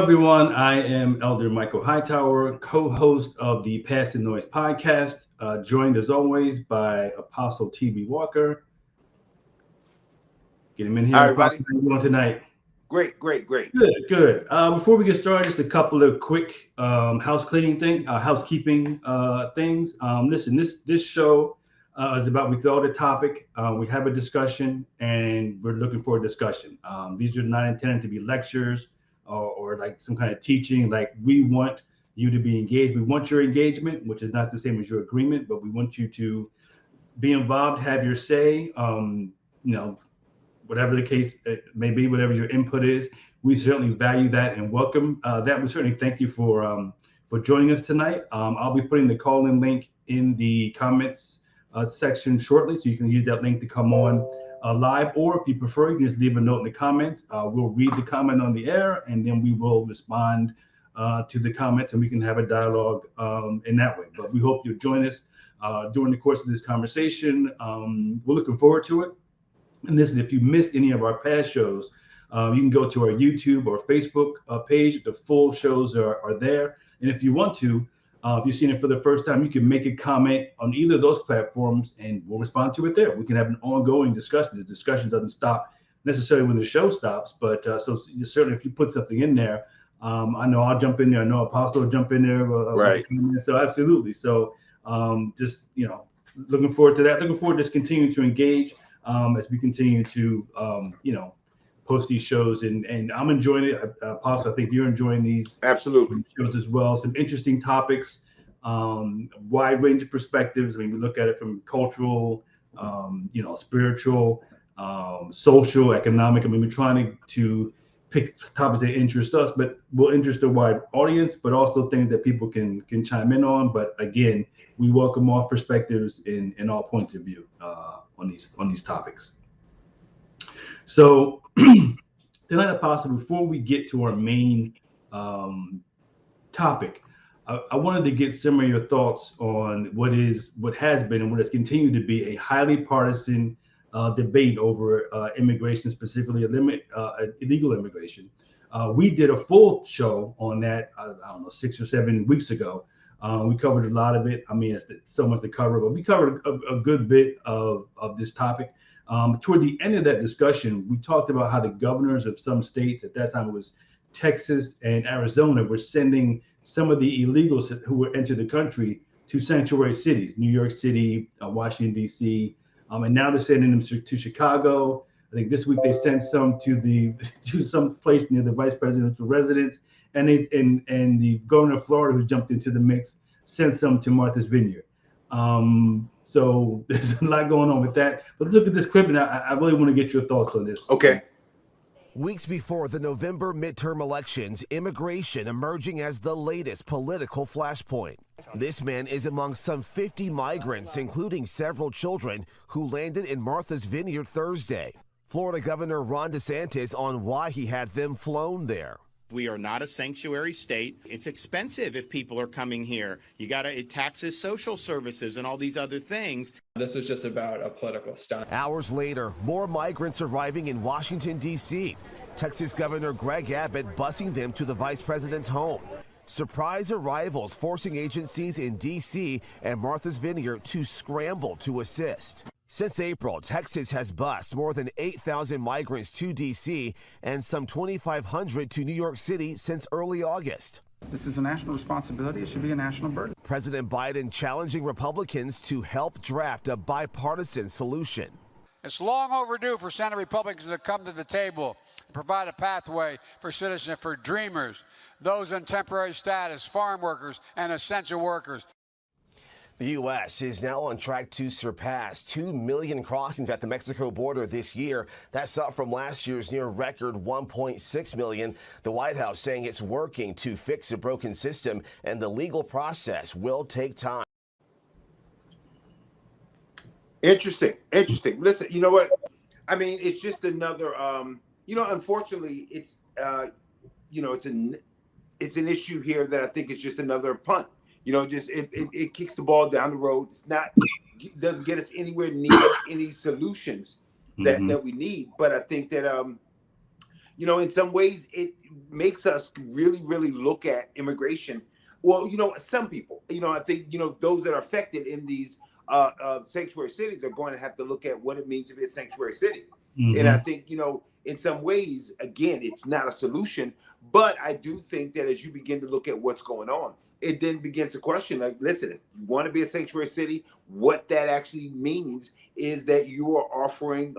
everyone? I am Elder Michael Hightower, co-host of the Past the Noise podcast, joined as always by Apostle T.B. Walker. Get him in here. Hi, Apostle, everybody. how you doing tonight? Great. Good, good. Before we get started, just a couple of quick housekeeping things. Listen, this show is about we throw out a topic, we have a discussion, and we're looking for a discussion. These are not intended to be lectures or like some kind of teaching. Like, we want you to be engaged. We want your engagement, which is not the same as your agreement, but we want you to be involved, have your say. You know, whatever the case it may be, whatever your input is, we certainly value that and welcome that. We certainly thank you for joining us tonight. I'll be putting the call-in link in the comments section shortly, so you can use that link to come on live, or if you prefer, you can just leave a note in the comments. We'll read the comment on the air, and then we will respond to the comments, and we can have a dialogue in that way. But we hope you'll join us during the course of this conversation. We're looking forward to it. And listen, if you missed any of our past shows, you can go to our YouTube or Facebook page. The full shows are there. And if you want to, if you've seen it for the first time, you can make a comment on either of those platforms, and we'll respond to it there. We can have an ongoing discussion. The discussion doesn't stop necessarily when the show stops, but so certainly if you put something in there, I know I'll jump in there. I know Apostle will jump in there. Right. So absolutely. So just, looking forward to that. Looking forward to just continuing to engage as we continue to, post these shows, and I'm enjoying it. Apostle, I think you're enjoying these Absolutely. shows as well. Some interesting topics, wide range of perspectives. I mean, we look at it from cultural, spiritual, social, economic. I mean, we're trying to pick topics that interest us, but will interest a wide audience, but also things that people can chime in on. But again, we welcome all perspectives in all points of view on these topics. So tonight, Apostle, before we get to our main topic, I wanted to get some of your thoughts on what has been and what has continued to be a highly partisan debate over immigration, specifically illegal immigration. We did a full show on that, I don't know, 6 or 7 weeks ago. We covered a lot of it. I mean, it's so much to cover, but we covered a good bit of this topic. Toward the end of that discussion, we talked about how the governors of some states, at that time it was Texas and Arizona, were sending some of the illegals who were entered the country to sanctuary cities, New York City, Washington, D.C., and now they're sending them to Chicago. I think this week they sent some to some place near the vice presidential residence, and the governor of Florida, who's jumped into the mix, sent some to Martha's Vineyard. So there's a lot going on with that. But let's look at this clip, and I really want to get your thoughts on this. Okay. Weeks before the November midterm elections, immigration emerging as the latest political flashpoint. This man is among some 50 migrants, including several children, who landed in Martha's Vineyard Thursday. Florida Governor Ron DeSantis on why he had them flown there. We are not a sanctuary state. It's expensive if people are coming here. It taxes social services and all these other things. This was just about a political stunt. Hours later, more migrants arriving in Washington, D.C. Texas Governor Greg Abbott busing them to the vice president's home. Surprise arrivals forcing agencies in D.C. and Martha's Vineyard to scramble to assist. Since April, Texas has bused more than 8,000 migrants to D.C. and some 2,500 to New York City since early August. This is a national responsibility. It should be a national burden. President Biden challenging Republicans to help draft a bipartisan solution. It's long overdue for Senate Republicans to come to the table and provide a pathway for citizenship for dreamers, those on temporary status, farm workers, and essential workers. The U.S. is now on track to surpass 2 million crossings at the Mexico border this year. That's up from last year's near record 1.6 million. The White House saying it's working to fix a broken system, and the legal process will take time. Interesting. Listen, you know what? I mean, it's just another, unfortunately, it's an issue here that I think is just another punt. It kicks the ball down the road. Doesn't get us anywhere near any solutions that we need. But I think that, you know, in some ways, it makes us really, really look at immigration. Well, you know, some people, you know, I think, you know, those that are affected in these sanctuary cities are going to have to look at what it means to be a sanctuary city. And I think, you know, in some ways, again, it's not a solution, but I do think that as you begin to look at what's going on, it then begins to question, like, listen, if you want to be a sanctuary city, what that actually means is that you are offering,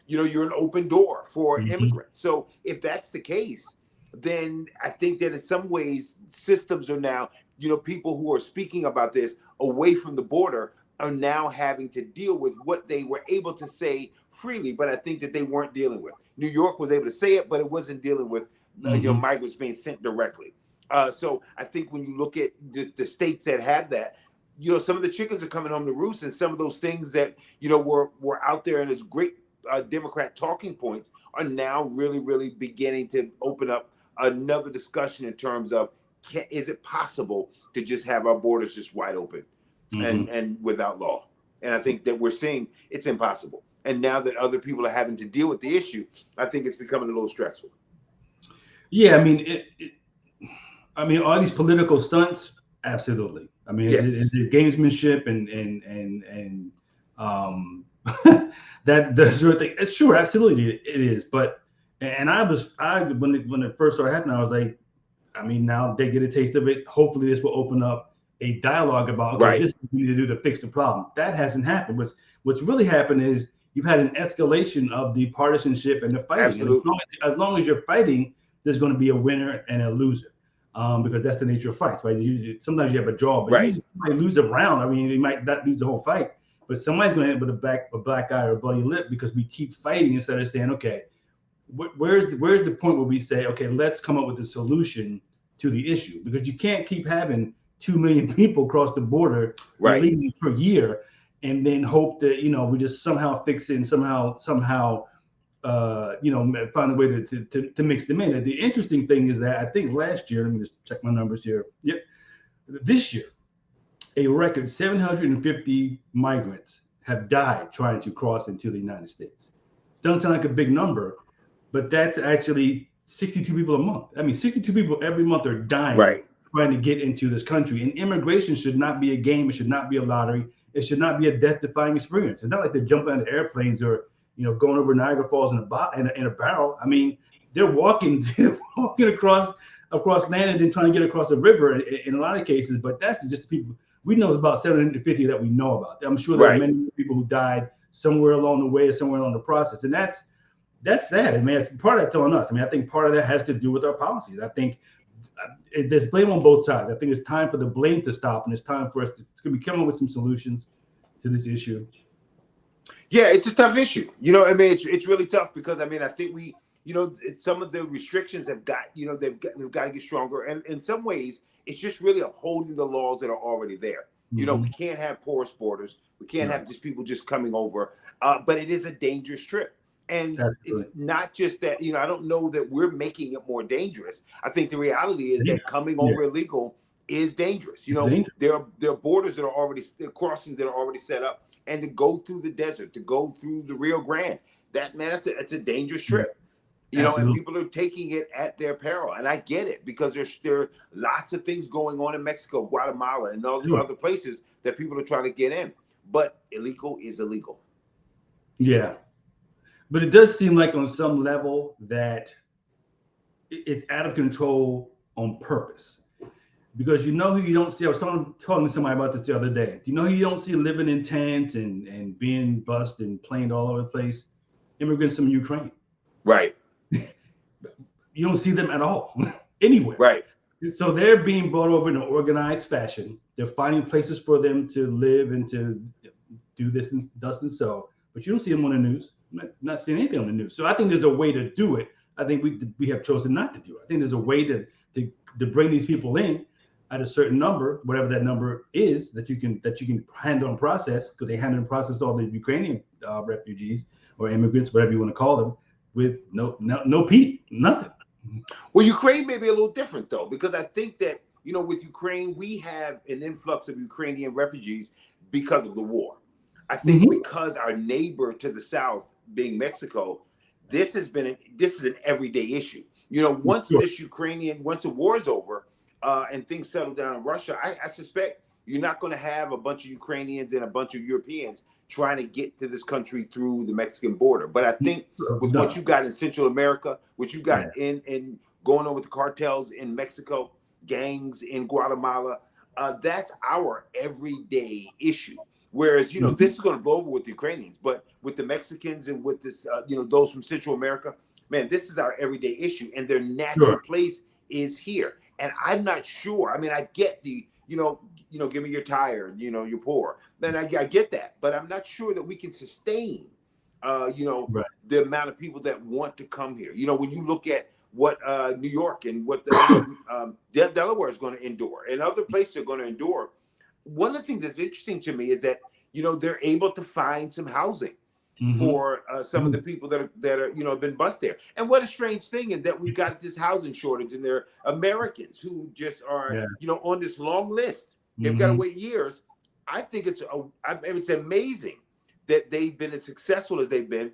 you know, you're an open door for immigrants. So if that's the case, then I think that in some ways systems are now, you know, people who are speaking about this away from the border are now having to deal with what they were able to say freely, but I think that they weren't dealing with. New York was able to say it, but it wasn't dealing with you know, migrants being sent directly. So I think when you look at the states that have that, you know, some of the chickens are coming home to roost, and some of those things that, you know, were out there and as great Democrat talking points are now really, really beginning to open up another discussion in terms of, is it possible to just have our borders just wide open and without law? And I think that we're seeing it's impossible. And now that other people are having to deal with the issue, I think it's becoming a little stressful. Yeah, I mean, I mean, all these political stunts, absolutely. I mean, it's gamesmanship and that the sort of thing. It's sure, absolutely, it is. But and when it first started happening, I was like, I mean, now they get a taste of it. Hopefully, this will open up a dialogue about, okay, this is what we need to do to fix the problem. That hasn't happened. What's really happened is you've had an escalation of the partisanship and the fighting. Absolutely. And as long as you're fighting, there's going to be a winner and a loser, because that's the nature of fights, right? Usually, sometimes you have a draw, but usually somebody lose a round. I mean, they might not lose the whole fight, but somebody's going to end with a black eye or a bloody lip because we keep fighting instead of saying, okay, where's the point where we say, okay, let's come up with a solution to the issue, because you can't keep having 2 million people cross the border illegally per year and then hope that, you know, we just somehow fix it and somehow you know, find a way to mix them in. And the interesting thing is that I think last year, let me just check my numbers here. Yep, this year, a record 750 migrants have died trying to cross into the United States. Doesn't sound like a big number, but that's actually 62 people a month. I mean, 62 people every month are dying trying to get into this country. And immigration should not be a game. It should not be a lottery. It should not be a death-defying experience. It's not like they're jumping out of airplanes or, you know, going over Niagara Falls in a barrel. I mean, they're walking across land and then trying to get across the river in a lot of cases. But that's just the people we know. About 750 that we know about. I'm sure there are many people who died somewhere along the way or somewhere along the process, and that's sad. I mean, it's part of that on us. I mean, I think part of that has to do with our policies. I think there's blame on both sides. I think it's time for the blame to stop, and it's time for us to be coming up with some solutions to this issue. Yeah, it's a tough issue. You know, I mean, it's really tough because, I mean, I think we, you know, some of the restrictions have got, you know, they've got to get stronger. And in some ways, it's just really upholding the laws that are already there. You know, we can't have porous borders. We can't have just people just coming over. But it is a dangerous trip. And it's not just that, you know, I don't know that we're making it more dangerous. I think the reality is that coming over illegal is dangerous. You know, there are borders that are already, crossings that are already set up. And to go through the desert, to go through the Rio Grande, it's a dangerous trip. You know, and people are taking it at their peril. And I get it, because there are lots of things going on in Mexico, Guatemala, and all these other places that people are trying to get in. But illegal is illegal. Yeah. But it does seem like on some level that it's out of control on purpose. Because you know who you don't see. I was talking to somebody about this the other day. You know who you don't see living in tents and being bussed and planed all over the place? Immigrants from Ukraine. Right. You don't see them at all anywhere. Right. So they're being brought over in an organized fashion. They're finding places for them to live and to do this and thus and so. But you don't see them on the news. I'm not seeing anything on the news. So I think there's a way to do it. I think we have chosen not to do it. I think there's a way to bring these people in at a certain number, whatever that number is, that you can handle and process, because they handle and process all the Ukrainian refugees or immigrants, whatever you want to call them, with no nothing. Well, Ukraine may be a little different though, because I think that, you know, with Ukraine, we have an influx of Ukrainian refugees because of the war. I think because our neighbor to the south, being Mexico, this is an everyday issue. You know, once the war is over and things settle down in Russia, I suspect you're not going to have a bunch of Ukrainians and a bunch of Europeans trying to get to this country through the Mexican border. But I think with what you got in Central America, what you got in going on with the cartels in Mexico, gangs in Guatemala, that's our everyday issue. Whereas, you know, this is going to blow over with the Ukrainians, but with the Mexicans and with this, you know, those from Central America, man, this is our everyday issue, and their natural place is here. And I'm not sure. I mean, I get the, you know, give me your tire, you know, you're poor. Then I get that, but I'm not sure that we can sustain, you know, the amount of people that want to come here. You know, when you look at what New York and what the Delaware is going to endure, and other places are going to endure. One of the things that's interesting to me is that, you know, they're able to find some housing for some of the people that are you know, have been bused there. And what a strange thing is that we've got this housing shortage, and they're Americans who just are you know, on this long list. They've got to wait years. I think it's amazing that they've been as successful as they've been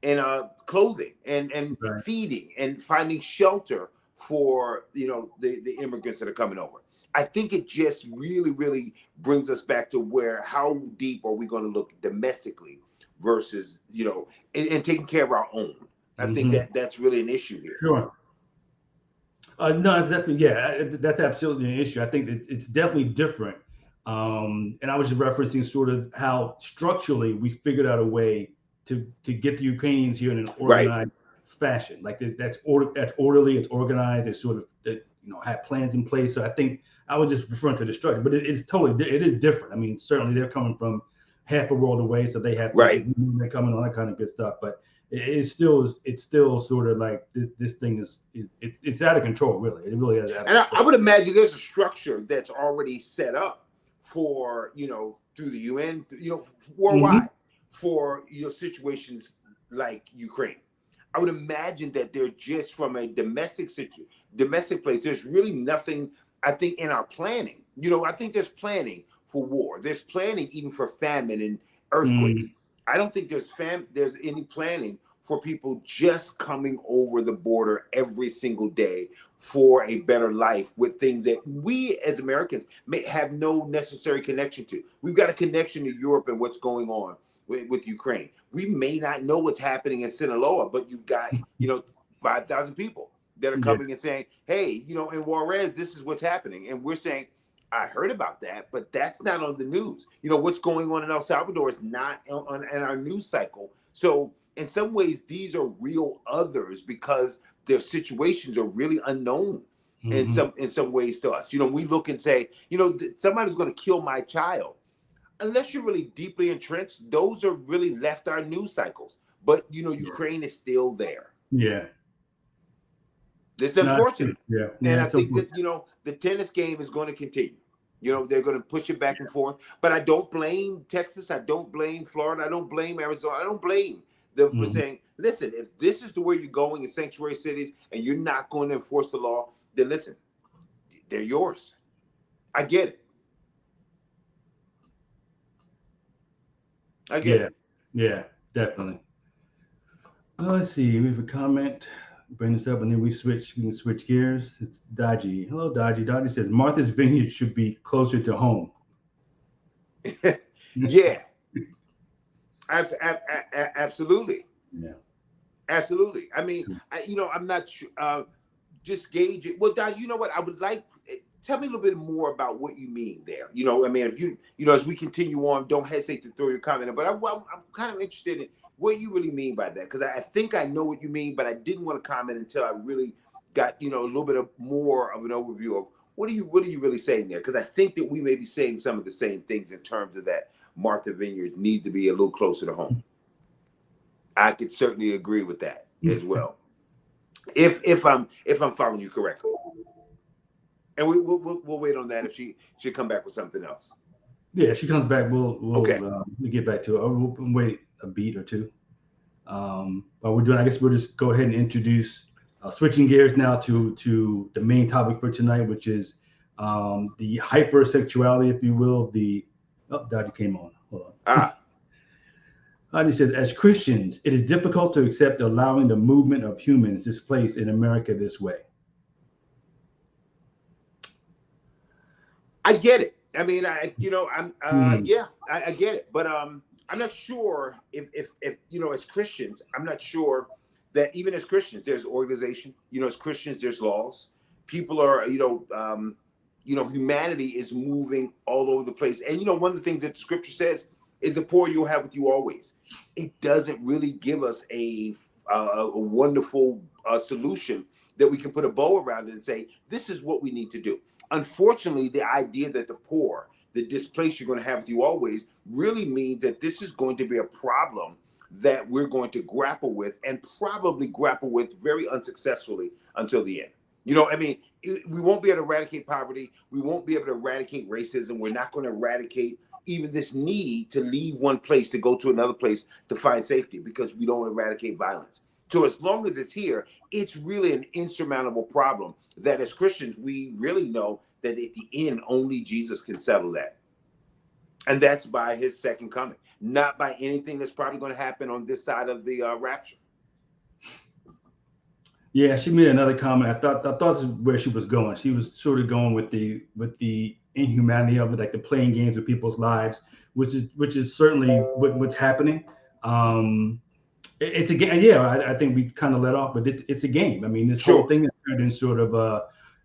in clothing and feeding and finding shelter for, you know, the immigrants that are coming over. I think it just really, really brings us back to how deep are we going to look domestically versus, you know, and taking care of our own. I think that's really an issue here. Sure. No, it's definitely, that's absolutely an issue. I think it's definitely different. And I was just referencing sort of how structurally we figured out a way to get the Ukrainians here in an organized fashion. Like that's orderly, it's organized, it's sort of, you know, have plans in place. So I think I was just referring to the structure, but it is different. I mean, certainly they're coming from half a world away, so they have they're coming, all that kind of good stuff. But it's still sort of like this thing it's out of control, really. It really is out of control. I would imagine there's a structure that's already set up for, you know, through the UN, you know, worldwide for, you know, situations like Ukraine. I would imagine that they're just from a domestic place. There's really nothing, I think, in our planning. You know, I think there's planning for war. There's planning even for famine and earthquakes. I don't think there's any planning for people just coming over the border every single day for a better life with things that we as Americans may have no necessary connection to. We've got a connection to Europe and what's going on with Ukraine. We may not know what's happening in Sinaloa, but you've got, you know, 5,000 people that are coming and saying, hey, you know, in Juarez, this is what's happening. And we're saying, I heard about that, but that's not on the news. You know, what's going on in El Salvador is not on our news cycle. So in some ways, these are real others because their situations are really unknown in some ways to us. You know, we look and say, you know, somebody's going to kill my child. Unless you're really deeply entrenched, those are really left our news cycles. But, you know, Ukraine is still there. Yeah. It's unfortunate. And I think that, you know, the tennis game is going to continue. You know, they're going to push it back and forth. But I don't blame Texas. I don't blame Florida. I don't blame Arizona. I don't blame them for saying, listen, if this is the way you're going in sanctuary cities and you're not going to enforce the law, then listen, they're yours. I get it. I get it. Yeah, definitely. Let's see. We have a comment. Bring this up, and then we can switch gears. It's Dodgy. Hello, Dodgy. Dodgy says Martha's Vineyard should be closer to home. Yeah. Absolutely. Yeah. Absolutely. I mean, you know, I'm not sure. Just gauge it. Well, Dodgy, you know what? I would like. Tell me a little bit more about what you mean there. You know, I mean, if you know, as we continue on, don't hesitate to throw your comment in. But I'm kind of interested in what you really mean by that, because I think I know what you mean, but I didn't want to comment until I really got, you know, a little bit more of an overview of what are you really saying there? Because I think that we may be saying some of the same things in terms of that Martha Vineyard needs to be a little closer to home. I could certainly agree with that as well, if I'm following you correctly. And we'll wait on that if she'll come back with something else. Yeah, if she comes back, we'll get back to it. We'll wait a beat or two. But I guess we'll just go ahead and introduce, switching gears now to the main topic for tonight, which is the hypersexuality, if you will. Dodgy came on. Hold on. He says, as Christians, it is difficult to accept allowing the movement of humans displaced in America this way. I get it. I mean, I get it, but I'm not sure if as Christians, I'm not sure that even as Christians, there's organization. As Christians, there's laws. People are, humanity is moving all over the place. And one of the things that the scripture says is the poor you'll have with you always. It doesn't really give us a wonderful solution that we can put a bow around it and say, this is what we need to do. Unfortunately, the idea that the poor, the displaced you're going to have with you always, really means that this is going to be a problem that we're going to grapple with, and probably grapple with very unsuccessfully until the end. We won't be able to eradicate poverty. We won't be able to eradicate racism. We're not going to eradicate even this need to leave one place to go to another place to find safety, because we don't eradicate violence. So as long as it's here, it's really an insurmountable problem that as Christians, we really know that at the end, only Jesus can settle that. And that's by his second coming, not by anything that's probably going to happen on this side of the rapture. Yeah, she made another comment. I thought this is where she was going. She was sort of going with the inhumanity of it, like the playing games with people's lives, which is certainly what's happening. It's a game. Yeah, I think we kind of let off, but it's a game. I mean, this whole thing is turned in sort of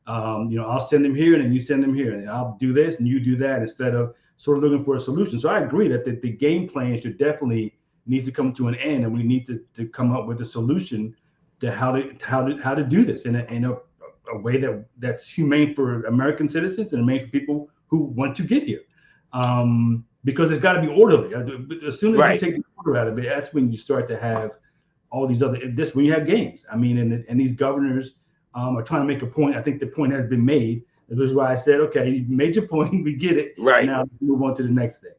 I'll send them here and then you send them here, and I'll do this and you do that, instead of sort of looking for a solution. So I agree that the game plan should definitely needs to come to an end, and we need to come up with a solution to how to do this in a way that's humane for American citizens and humane for people who want to get here. Because it's got to be orderly. As soon as you take the order out of it, that's when you start to have all these other. This when you have games. I mean, and these governors are trying to make a point. I think the point has been made. This is why I said, okay, you made your point. We get it. Right. Now move on to the next thing.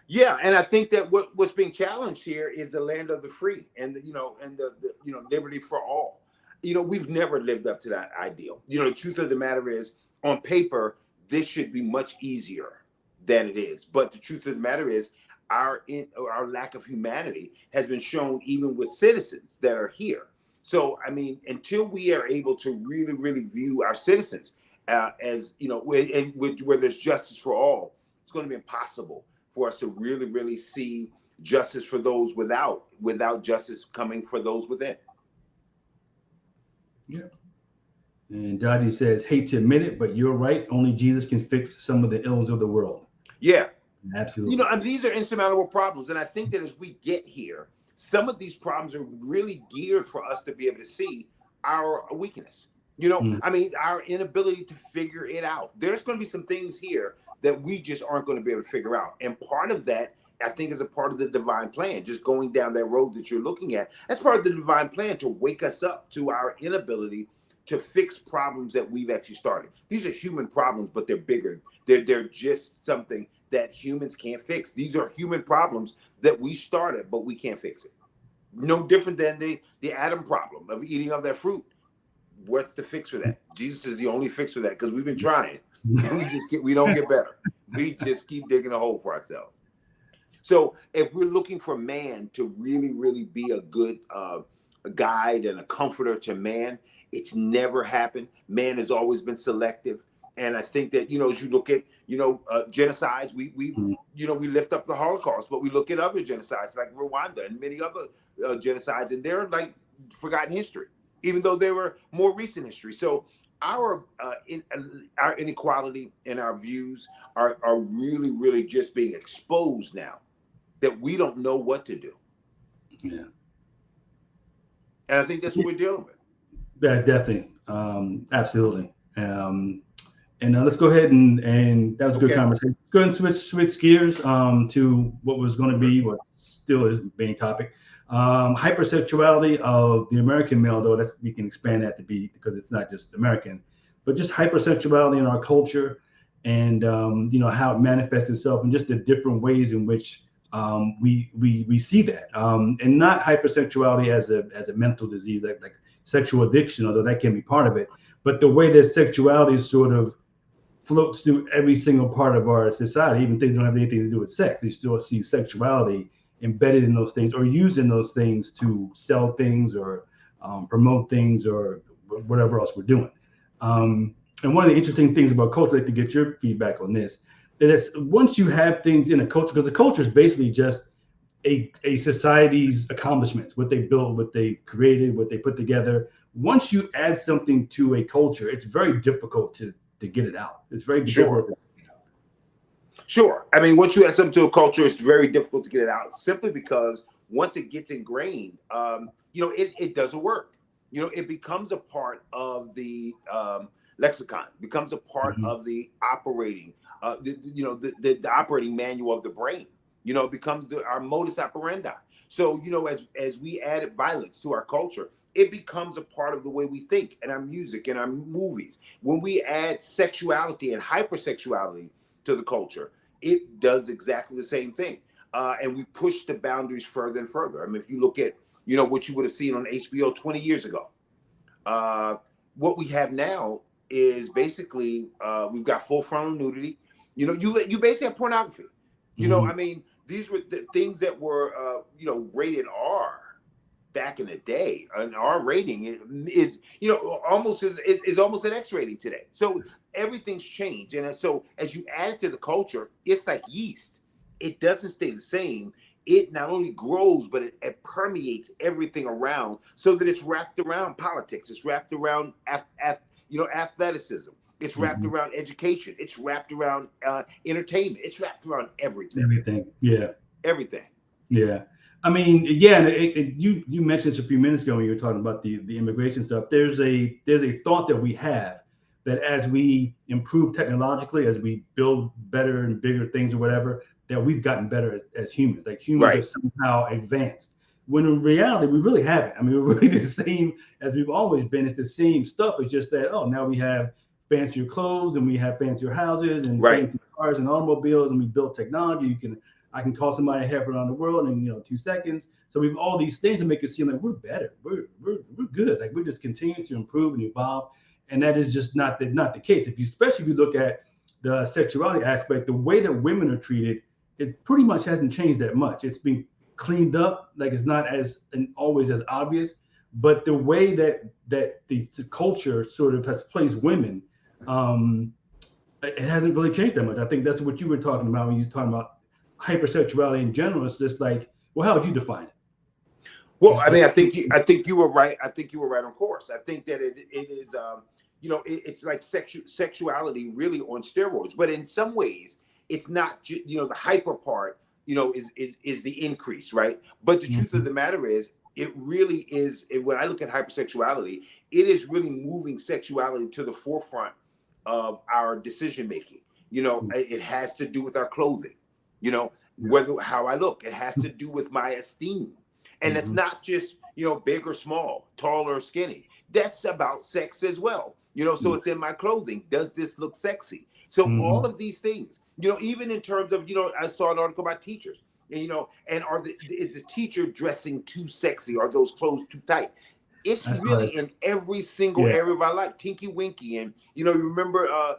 Yeah, and I think that what's being challenged here is the land of the free, and the liberty for all. We've never lived up to that ideal. The truth of the matter is, on paper, this should be much easier than it is. But the truth of the matter is, our lack of humanity has been shown even with citizens that are here. So, I mean, until we are able to really, really view our citizens as, where there's justice for all, it's going to be impossible for us to really, really see justice for those without justice coming for those within. Yeah. And Dodgy says, hate to admit it, but you're right. Only Jesus can fix some of the ills of the world. Yeah. Absolutely. And these are insurmountable problems. And I think that as we get here, some of these problems are really geared for us to be able to see our weakness. I mean, our inability to figure it out. There's going to be some things here that we just aren't going to be able to figure out. And part of that, I think, is a part of the divine plan, just going down that road that you're looking at. That's part of the divine plan, to wake us up to our inability to fix problems that we've actually started. These are human problems, but they're bigger. They're just something that humans can't fix. These are human problems that we started, but we can't fix it. No different than the Adam problem of eating of that fruit. What's the fix for that? Jesus is the only fix for that, because we've been trying. And we don't get better. We just keep digging a hole for ourselves. So if we're looking for man to really, really be a good guide and a comforter to man, it's never happened. Man has always been selective. And I think that, as you look at, genocides, we lift up the Holocaust, but we look at other genocides like Rwanda and many other genocides, and they're like forgotten history, even though they were more recent history. So our inequality and our views are really, really just being exposed now, that we don't know what to do. Yeah. And I think that's what we're dealing with. Yeah, definitely. Absolutely. And let's go ahead and that was a good conversation. Let's go ahead and switch gears to what was going to be, what still is the main topic. Hypersexuality of the American male, though we can expand that to be, because it's not just American, but just hypersexuality in our culture, and how it manifests itself in just the different ways in which we see that, and not hypersexuality as a mental disease like sexual addiction, although that can be part of it, but the way that sexuality sort of floats through every single part of our society, even things don't have anything to do with sex. We still see sexuality embedded in those things or using those things to sell things or promote things or whatever else we're doing. And one of the interesting things about culture, I'd like to get your feedback on this, is once you have things in a culture, because the culture is basically just a society's accomplishments, what they built, what they created, what they put together. Once you add something to a culture, it's very difficult to get it out. It's very difficult. Sure. I mean, once you add something to a culture, it's very difficult to get it out simply because once it gets ingrained, it doesn't work. It becomes a part of the lexicon, becomes a part of the operating, the operating manual of the brain. It becomes our modus operandi. So, as we added violence to our culture, it becomes a part of the way we think and our music and our movies. When we add sexuality and hypersexuality to the culture, it does exactly the same thing. And we push the boundaries further and further. I mean, if you look at, what you would have seen on HBO 20 years ago, what we have now is basically we've got full frontal nudity. You basically have pornography. I mean, these were the things that were, rated R back in the day. An R rating is almost an X rating today. So everything's changed. And so as you add it to the culture, it's like yeast. It doesn't stay the same. It not only grows, but it permeates everything around so that it's wrapped around politics. It's wrapped around, athleticism. It's wrapped around education. It's wrapped around entertainment. It's wrapped around everything. Everything. Yeah. Everything. Yeah. I mean, yeah. You mentioned this a few minutes ago when you were talking about the immigration stuff. There's a thought that we have that as we improve technologically, as we build better and bigger things or whatever, that we've gotten better as humans. Like humans have somehow advanced. When in reality, we really haven't. I mean, we're really the same as we've always been. It's the same stuff. It's just that, now we have fancier clothes and we have fancier houses and fancy cars and automobiles, and we built technology. I can call somebody half around the world in 2 seconds. So we've all these things that make it seem like we're better. We're good. Like we're just continuing to improve and evolve, and that is just not the case. Especially if you look at the sexuality aspect, the way that women are treated, it pretty much hasn't changed that much. It's been cleaned up. Like it's not always as obvious, but the way that the culture sort of has placed women, it hasn't really changed that much. I think that's what you were talking about when you were talking about hypersexuality in general. It's just like, well, how would you define it? Well, I mean, I think you were right. I think you were right on course. I think that it is, it's like sexuality really on steroids. But in some ways, it's not. The hyper part, is the increase, right? But the truth of the matter is, it really is. When I look at hypersexuality, it is really moving sexuality to the forefront of our decision making. It has to do with our clothing. How I look. It has to do with my esteem. And it's not just, big or small, tall or skinny. That's about sex as well. So it's in my clothing. Does this look sexy? So all of these things, even in terms of, I saw an article about teachers, and is the teacher dressing too sexy? Are those clothes too tight? It's That's really right. In every single area of our life. Tinky Winky. And, you remember I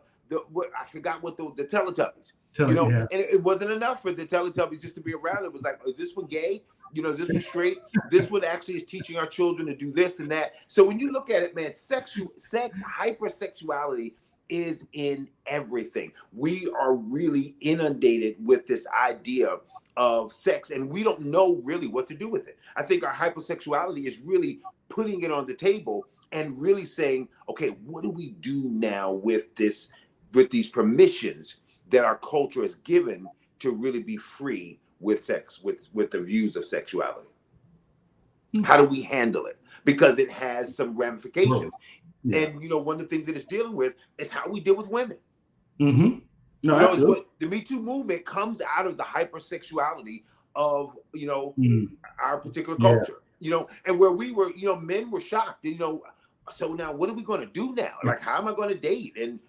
forgot what the Teletubbies. And it wasn't enough for the Teletubbies just to be around. It was like, is this one gay? Is this one straight? This one actually is teaching our children to do this and that. So when you look at it, man, sex, hypersexuality is in everything. We are really inundated with this idea of sex, and we don't know really what to do with it. I think our hypersexuality is really putting it on the table and really saying, okay, what do we do now with this, with these permissions that our culture is given to really be free with sex, with the views of sexuality? How do we handle it? Because it has some ramifications. And one of the things that it's dealing with is how we deal with women. No, it's what the Me Too movement comes out of the hypersexuality of our particular culture. And where we were, men were shocked. So now what are we going to do now? Like, how am I going to date? And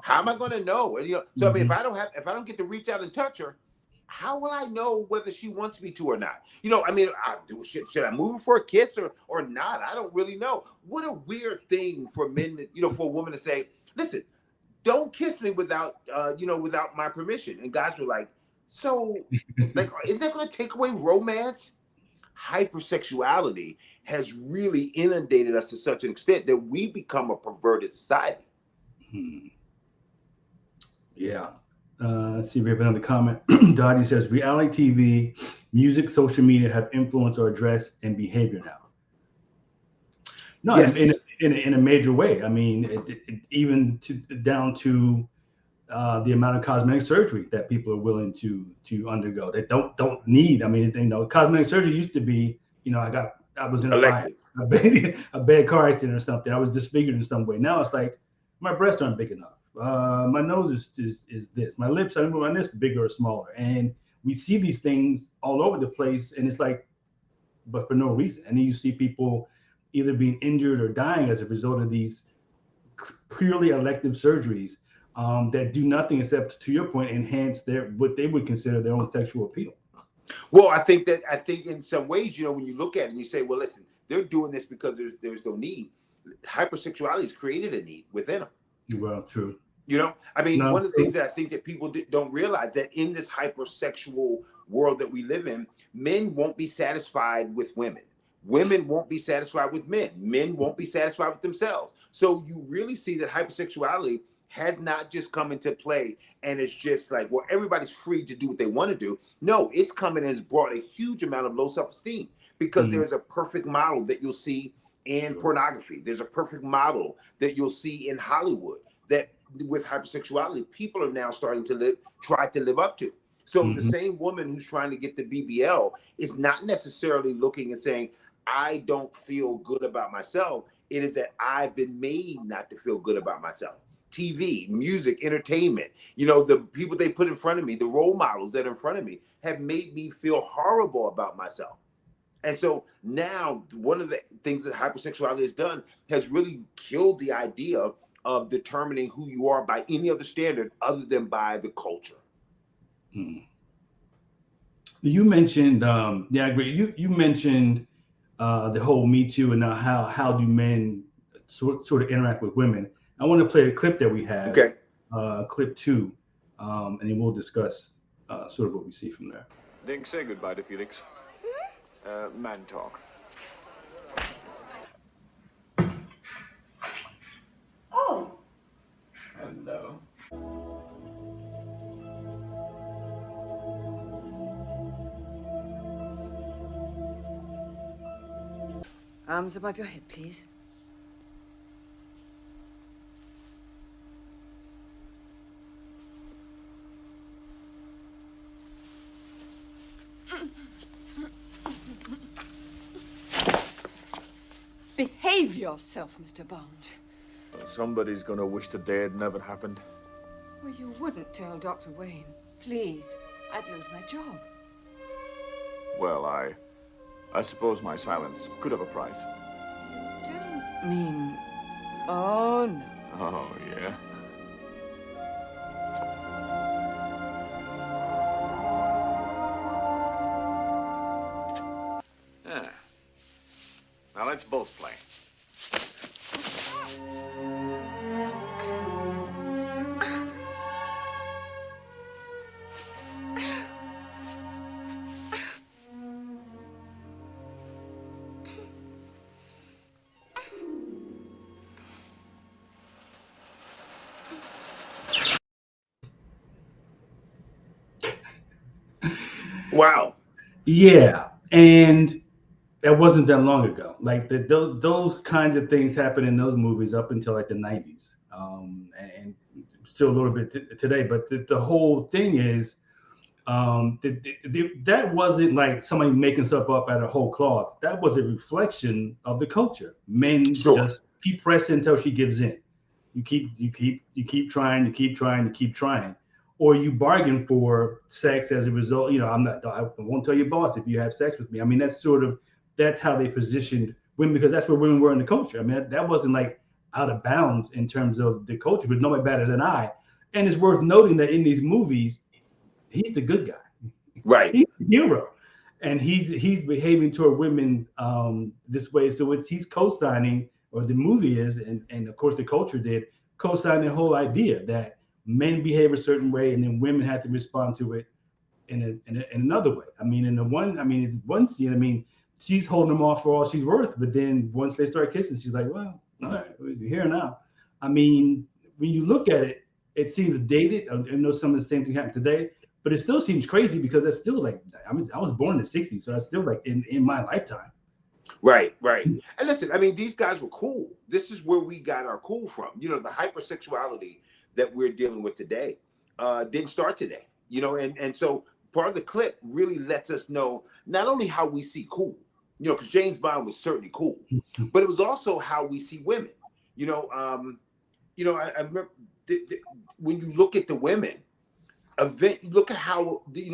how am I going to know? And so I mean, if I don't get to reach out and touch her, how will I know whether she wants me to or not? I mean, should I move her for a kiss or not? I don't really know. What a weird thing for men, for a woman to say, listen, don't kiss me without my permission. And guys were like, So, like, isn't that going to take away romance? Hypersexuality has really inundated us to such an extent that we become a perverted society. Yeah. Let's see if we have another comment. Dottie says reality TV, music, social media have influenced our dress and behavior now. No, Yes. in a major way. I mean, even down to the amount of cosmetic surgery that people are willing to undergo. They don't need. I mean, cosmetic surgery used to be, I was in Elective. a bad car accident or something. I was disfigured in some way. Now it's like my breasts aren't big enough. My nose is this. My lips, I remember my lips bigger or smaller. And we see these things all over the place, and it's like, but for no reason. And then you see people either being injured or dying as a result of these purely elective surgeries that do nothing except, to your point, enhance what they would consider their own sexual appeal. Well, I think in some ways, when you look at it and you say, well, listen, they're doing this because there's no need. Hypersexuality has created a need within them. Well, true. I mean, one of the things that I think that people don't realize, that in this hypersexual world that we live in, men won't be satisfied with women. Women won't be satisfied with men. Men won't be satisfied with themselves. So you really see that hypersexuality has not just come into play and it's just like, well, everybody's free to do what they want to do. No, it's come in and has brought a huge amount of low self-esteem because there's a perfect model that you'll see in pornography. There's a perfect model that you'll see in Hollywood that with hypersexuality, people are now starting to try to live up to. So the same woman who's trying to get the BBL is not necessarily looking and saying, I don't feel good about myself. It is that I've been made not to feel good about myself. TV, music, entertainment, the people they put in front of me, the role models that are in front of me have made me feel horrible about myself. And so now one of the things that hypersexuality has done has really killed the idea of determining who you are by any other standard other than by the culture. You mentioned, I agree. You mentioned the whole Me Too and now how do men sort of interact with women. I want to play a clip that we have, clip 2, and then we'll discuss sort of what we see from there. Dink, say goodbye to Felix. Man talk. Oh. Hello. Arms above your head, please. Behave yourself, Mr. Bond. Somebody's gonna wish the day had never happened. Well, you wouldn't tell Dr. Wayne. Please, I'd lose my job. Well, I suppose my silence could have a price. You don't mean... Oh, no. Oh, yeah? Yeah. Now let's both play. Wow. Yeah, and that wasn't that long ago. Like those kinds of things happen in those movies up until like the 90s, and still a little bit today. But the whole thing is that wasn't like somebody making stuff up out of whole cloth. That was a reflection of the culture. Men just keep pressing until she gives in. You keep trying, or you bargain for sex as a result. I won't tell your boss if you have sex with me. I mean, that's how they positioned women, because that's where women were in the culture. I mean, that wasn't like out of bounds in terms of the culture, but nobody better than I. And it's worth noting that in these movies, he's the good guy, right? He's the hero, and he's behaving toward women this way. So he's co-signing, or the movie is, and of course the culture did co-sign the whole idea that men behave a certain way, and then women had to respond to it in another way. I mean, it's one scene. I mean, she's holding him off for all she's worth, but then once they start kissing, she's like, well, all right, we're here now. I mean, when you look at it, it seems dated. I know some of the same thing happened today, but it still seems crazy because it's still like, I was born in the 60s, so it's still like in my lifetime. Right. And listen, I mean, these guys were cool. This is where we got our cool from. You know, the hypersexuality that we're dealing with today didn't start today. You know, and so part of the clip really lets us know not only how we see cool, you know, because James Bond was certainly cool, but it was also how we see women. You know, I remember when you look at the women, look at how they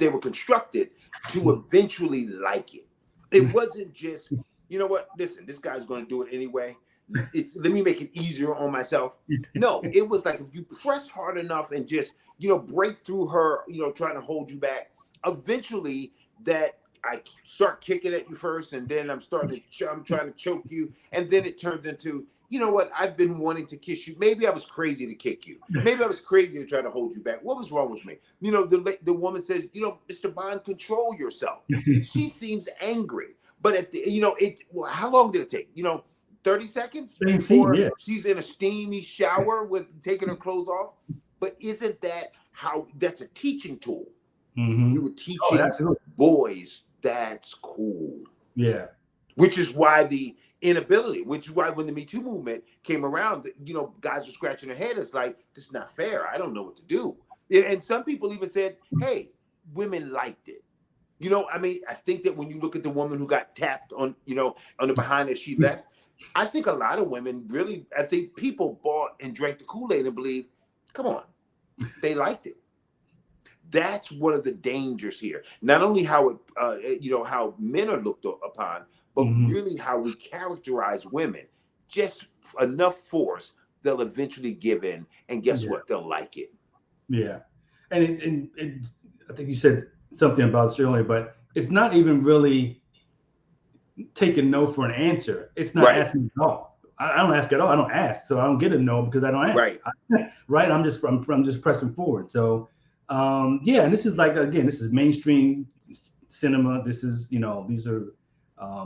were constructed to eventually like it. It wasn't just, you know what, listen, this guy's going to do it anyway. Let me make it easier on myself. No, it was like if you press hard enough and just, you know, break through her, you know, trying to hold you back, eventually that I start kicking at you first, and then I'm trying to choke you, and then it turns into, you know what, I've been wanting to kiss you. Maybe I was crazy to kick you. Maybe I was crazy to try to hold you back. What was wrong with me? You know, the woman says, you know, Mr. Bond, control yourself. She seems angry. But at the, you know, how long did it take? You know, 30 seconds before she's in a steamy shower with taking her clothes off. But isn't that how that's a teaching tool? Mm-hmm. We were teaching boys that's cool. Yeah. Which is why the inability, which is why when the Me Too movement came around, you know, guys were scratching their head. It's like, this is not fair. I don't know what to do. And some people even said, hey, women liked it. You know, I mean, I think that when you look at the woman who got tapped on, you know, on the behind as she left, I think a lot of women really, I think people bought and drank the Kool-Aid and believed, come on, they liked it. That's one of the dangers here. Not only how it, you know, how men are looked upon, but really how we characterize women. Just enough force, they'll eventually give in, and guess what? They'll like it. Yeah, and I think you said something about this earlier, but it's not even really taking no for an answer. It's not asking at all. I don't ask at all. I don't ask, so I don't get a no because I don't ask. Right. I'm just pressing forward. So yeah, and this is like, again, this is mainstream cinema. This is, you know, these are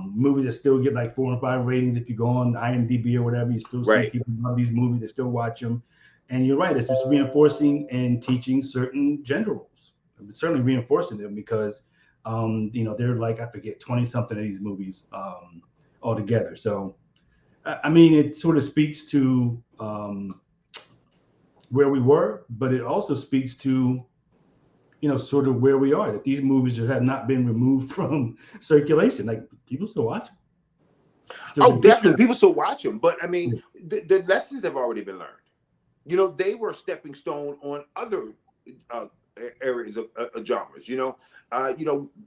movies that still get like 4 and 5 ratings. If you go on IMDb or whatever, you still see people love these movies. They still watch them. And you're right. It's just reinforcing and teaching certain gender roles. It's certainly reinforcing them because, you know, they're like, I forget, 20 something of these movies altogether. So, I mean, it sort of speaks to where we were, but it also speaks to, you know, sort of where we are, that these movies have not been removed from circulation. Like, people still watch them. Oh, definitely. People still watch them. But I mean, the lessons have already been learned. You know, they were a stepping stone on other areas of genres, you know,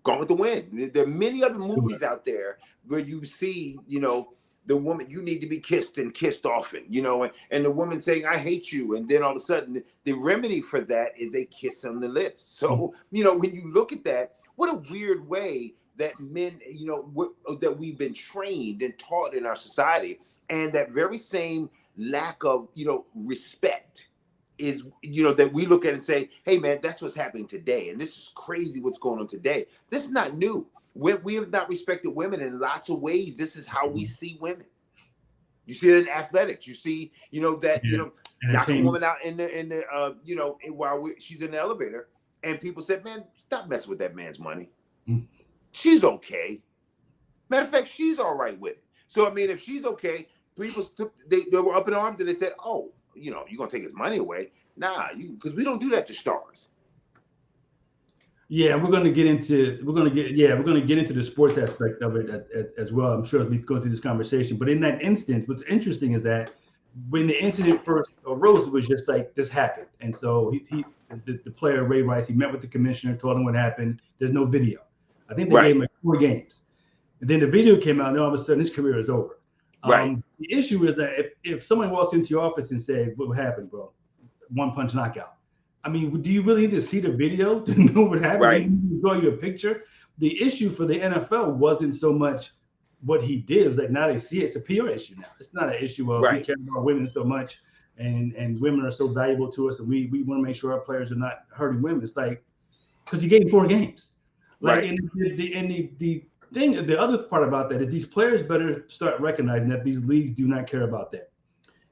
Gone with the Wind. There are many other movies out there where you see, you know, the woman, you need to be kissed and kissed often, you know, and the woman saying, I hate you. And then all of a sudden, the remedy for that is a kiss on the lips. So, you know, when you look at that, what a weird way that men, you know, that we've been trained and taught in our society. And that very same lack of, you know, respect is, you know, that we look at and say, hey, man, that's what's happening today. And this is crazy what's going on today. This is not new. We have not respected women in lots of ways. This is how we see women. You see it in athletics. You see, you know, that, you know, knock a woman out in the you know, while she's in the elevator, and people said, man, stop messing with that man's money. She's okay. Matter of fact, she's all right with it. So, I mean, if she's okay, people they were up in arms and they said, oh, you know, you're going to take his money away. Nah, because we don't do that to stars. Yeah, we're going to get into the sports aspect of it as well. I'm sure as we go through this conversation. But in that instance, what's interesting is that when the incident first arose, it was just like this happened, and so the player Ray Rice, he met with the commissioner, told him what happened. There's no video. I think they gave him like 4 games, and then the video came out, and all of a sudden his career is over. The issue is that if someone walks into your office and says, "What happened, bro? 1-punch knockout." I mean, do you really need to see the video to know what happened? Right. You need to draw you a picture. The issue for the NFL wasn't so much what he did. It's like now they see it's a PR issue now. It's not an issue of we care about women so much and women are so valuable to us and we want to make sure our players are not hurting women. It's like because you gave him 4 games. Like, Right. and the other part about that is these players better start recognizing that these leagues do not care about that.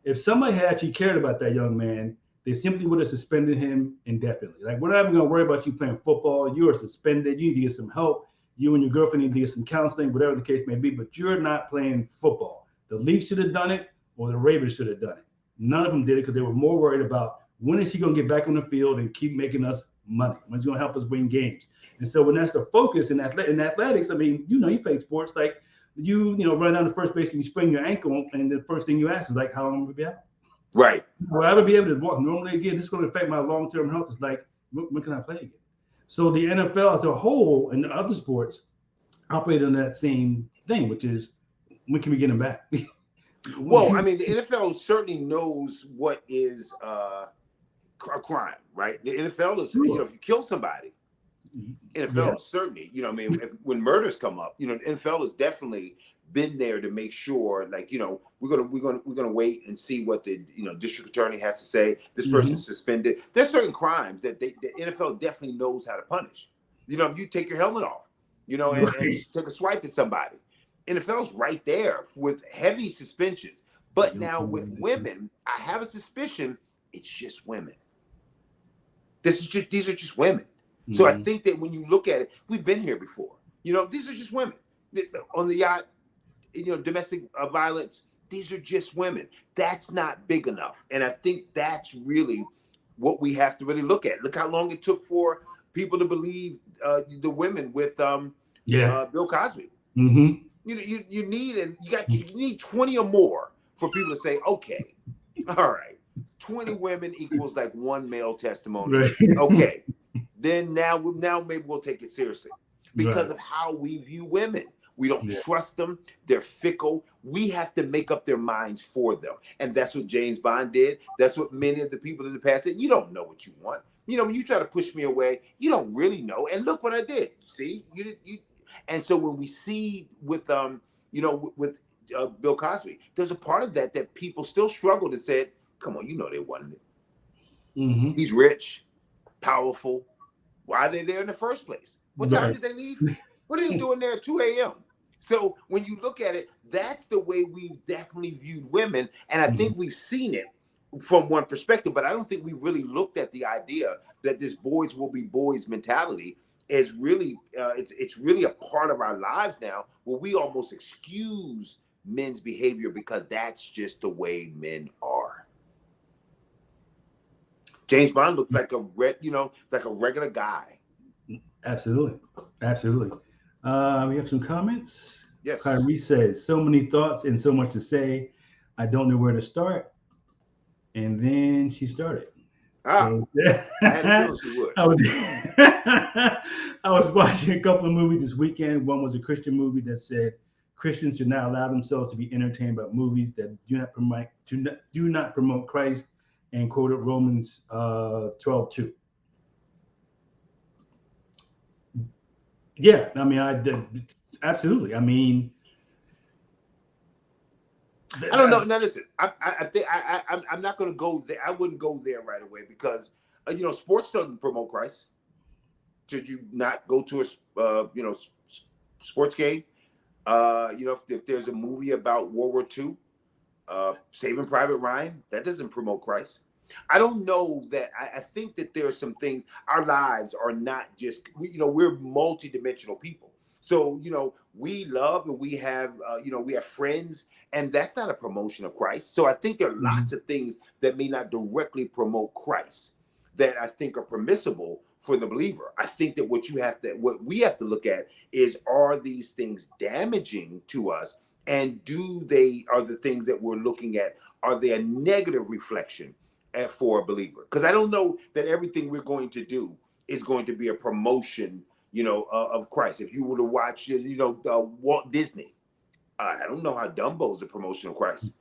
If somebody had actually cared about that young man, they simply would have suspended him indefinitely. Like, we're not even going to worry about you playing football. You are suspended. You need to get some help. You and your girlfriend need to get some counseling, whatever the case may be, but you're not playing football. The league should have done it, or the Ravens should have done it. None of them did it because they were more worried about when is he going to get back on the field and keep making us money? When's he going to help us win games? And so when that's the focus in athletics, I mean, you play sports, like you run down the first base and you sprain your ankle, and the first thing you ask is like, how long will we be out? Right. Will I ever be able to walk normally again? This is going to affect my long-term health. It's like, when can I play again? So the NFL as a whole and the other sports operate on that same thing, which is, when can we get him back? Well, I mean, the NFL certainly knows what is a crime, right? The NFL is, if you kill somebody, NFL is certainly, when murders come up, the NFL has definitely been there to make sure, like, we're gonna wait and see what the district attorney has to say. This person's suspended. There's certain crimes that the NFL definitely knows how to punish. If you take your helmet off, and take a swipe at somebody, NFL's right there with heavy suspensions. But now with women, I have a suspicion it's just women. These are just women. So I think that when you look at it, we've been here before. These are just women on the yacht. Domestic violence. These are just women. That's not big enough, and I think that's really what we have to really look at. Look how long it took for people to believe the women with Bill Cosby. Mm-hmm. You need 20 or more for people to say, okay, all right, 20 women equals like 1 male testimony. Right. Okay. Then now maybe we'll take it seriously because of how we view women. We don't trust them. They're fickle. We have to make up their minds for them. And that's what James Bond did. That's what many of the people in the past said. You don't know what you want. When you try to push me away, you don't really know. And look what I did. See, you. And so when we see with Bill Cosby, there's a part of that people still struggled and said, come on, they wanted it. Mm-hmm. He's rich, powerful. Why are they there in the first place? What time did they leave? What are they doing there at 2 a.m.? So when you look at it, that's the way we definitely viewed women. And I think we've seen it from one perspective, but I don't think we really looked at the idea that this boys will be boys mentality is really, it's really a part of our lives now where we almost excuse men's behavior because that's just the way men are. James Bond looks like a regular guy. Absolutely. We have some comments. Yes. Kyrie says, so many thoughts and so much to say. I don't know where to start. And then she started. So, I had a feeling she would. I was watching a couple of movies this weekend. One was a Christian movie that said Christians should not allow themselves to be entertained by movies that do not promote Christ, and quoted Romans 12:2. Yeah, I mean, absolutely. I mean, I don't know. Now listen, I think I'm not going to go there. I wouldn't go there right away because sports doesn't promote Christ. Should you not go to a sports game? If there's a movie about World War II, Saving Private Ryan, that doesn't promote Christ. I don't know that. I think that there are some things. Our lives are not just we're multidimensional people. So we love and we have friends, and that's not a promotion of Christ. So I think there are lots of things that may not directly promote Christ that I think are permissible for the believer. I think that what we have to look at is, are these things damaging to us, and are the things that we're looking at, are they a negative reflection for a believer? Because I don't know that everything we're going to do is going to be a promotion, of Christ. If you were to watch, Walt Disney, I don't know how Dumbo is a promotion of Christ.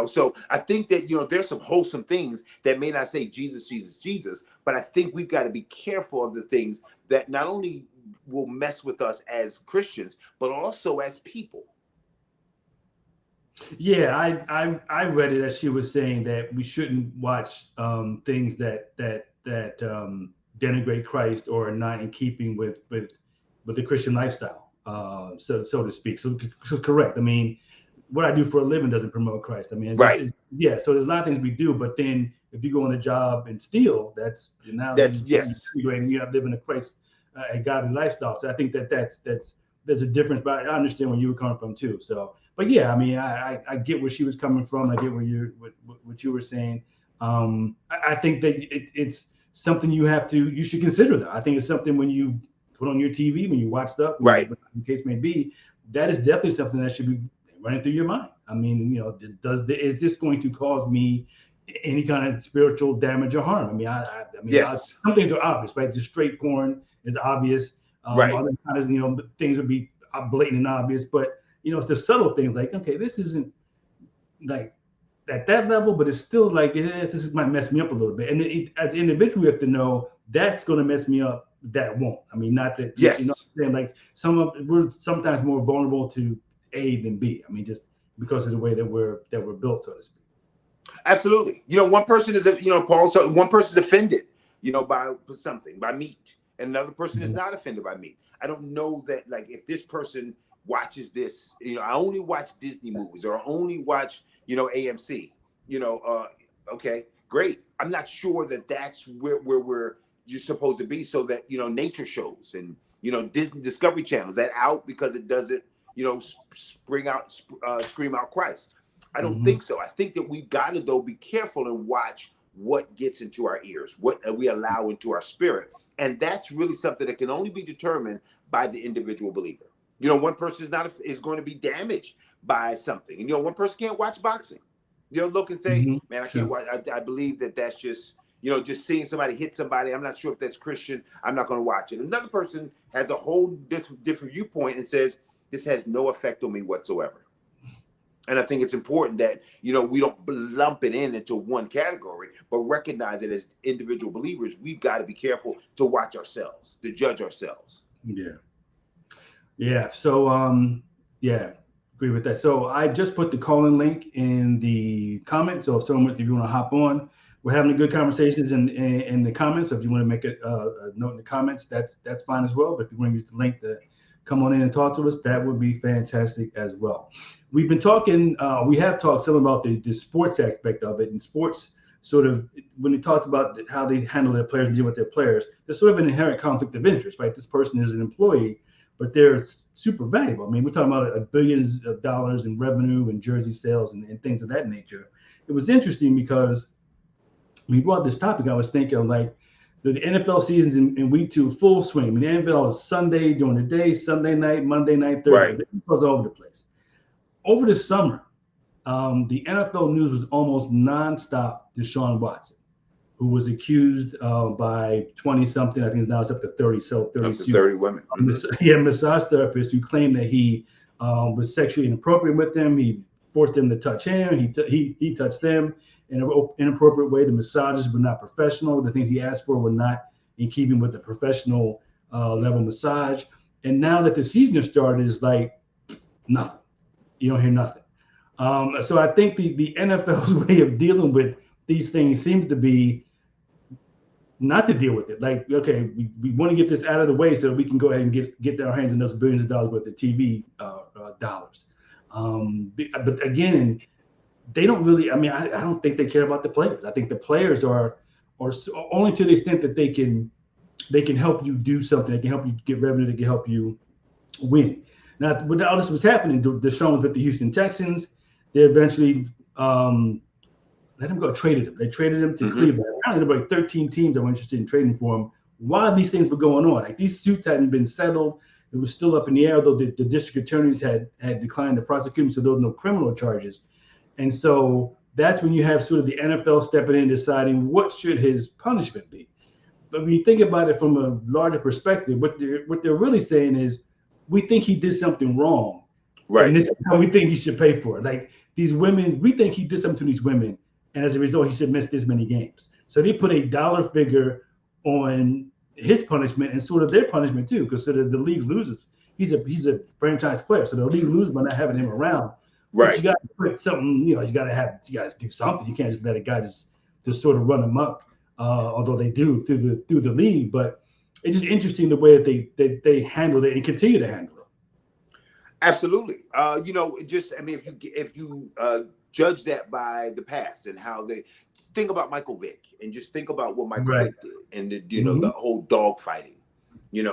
So I think that, there's some wholesome things that may not say Jesus, Jesus, Jesus, but I think we've got to be careful of the things that not only will mess with us as Christians, but also as people. Yeah, I read it as she was saying that we shouldn't watch things that denigrate Christ or are not in keeping with the Christian lifestyle, so to speak. So correct. I mean, what I do for a living doesn't promote Christ. I mean, yeah. So there's a lot of things we do, but then if you go on a job and steal, that's you're not living a Christ, a godly lifestyle. So I think there's a difference, but I understand where you were coming from too. So, but yeah, I mean, I get where she was coming from. I get what you were saying. I think that it's something you should consider though. I think it's something when you put on your TV, when you watch stuff, whatever the case may be, that is definitely something that should be running through your mind. I mean, is this going to cause me any kind of spiritual damage or harm? I mean, some things are obvious, right? Just straight porn is obvious. Other kinds of, things would be blatant and obvious, but it's the subtle things like, okay, this isn't like at that level, but it's still like this might mess me up a little bit. And as an individual, you have to know that's going to mess me up. That won't. I mean, not that. Yes. You know what I'm saying? Like we're sometimes more vulnerable to A than B. I mean, just because of the way that we're built, so to speak. Absolutely. One person is, Paul. So one person is offended, by something, by meat, and another person is not offended by meat. I don't know that, like, if this person watches this, I only watch Disney movies or I only watch, AMC. Okay, great. I'm not sure that that's where you're supposed to be, so that nature shows and Disney Discovery Channel is that out because it doesn't scream out Christ. I don't think so. I think that we've got to though be careful and watch what gets into our ears, what we allow into our spirit, and that's really something that can only be determined by the individual believer. One person is going to be damaged by something, and one person can't watch boxing. Look and say, man, I can't watch. I believe that's just. Just seeing somebody hit somebody, I'm not sure if that's Christian. I'm not going to watch it. Another person has a whole different viewpoint and says, this has no effect on me whatsoever. And I think it's important that, we don't lump it into one category, but recognize that as individual believers, we've got to be careful to watch ourselves, to judge ourselves. Yeah. Yeah. So, agree with that. So I just put the call-in link in the comments. So if you want to hop on, we're having a good conversations in the comments. So if you want to make a note in the comments, that's fine as well. But if you want to use the link to come on in and talk to us, that would be fantastic as well. We've been talking, we have talked some about the sports aspect of it, and sports sort of, when we talked about how they handle their players and deal with their players, there's sort of an inherent conflict of interest, right? This person is an employee, but they're super valuable. I mean, we're talking about billions of dollars in revenue and jersey sales and things of that nature. It was interesting because when we brought this topic, I was thinking of like the NFL season's in week 2, full swing. I mean, the NFL is Sunday during the day, Sunday night, Monday night, Thursday. It goes all over the place. Over the summer, the NFL news was almost nonstop Deshaun Watson, who was accused by 20-something, I think now it's up to 30, so 30 women. Massage therapists who claimed that he was sexually inappropriate with them. He forced them to touch him. He touched them in an inappropriate way. The massages were not professional. The things he asked for were not in keeping with the professional level massage. And now that the season has started, it's like nothing. You don't hear nothing. So I think the NFL's way of dealing with these things seems to be not to deal with it. Like, okay, we want to get this out of the way so that we can go ahead and get our hands on those billions of dollars worth of TV dollars. But again, they don't really, I don't think they care about the players. I think the players are only to the extent that they can help you do something. They can help you get revenue. They can help you win. Now, when all this was happening, Deshaun was with the Houston Texans. They eventually let him go, traded him. They traded him to Cleveland. Apparently, there were like 13 teams that were interested in trading for him while these things were going on. Like, these suits hadn't been settled. It was still up in the air, though the district attorneys had declined to prosecute him, so there was no criminal charges. And so that's when you have sort of the NFL stepping in, deciding what should his punishment be. But when you think about it from a larger perspective, what they're really saying is, we think he did something wrong, right? And this is how we think he should pay for it. Like, these women, we think he did something to these women, and as a result, he should miss this many games. So they put a dollar figure on his punishment and sort of their punishment too, because sort of the league loses. He's a franchise player, so the league loses by not having him around. Right. But you got to put something. You got to do something. You can't just let a guy just sort of run amok although they do through the league. But it's just interesting the way that they handle it and continue to handle it. Absolutely. Just I mean, if you judge that by the past and how they think about Michael Vick and just think about what Michael Right. Vick did and the whole dog fighting, and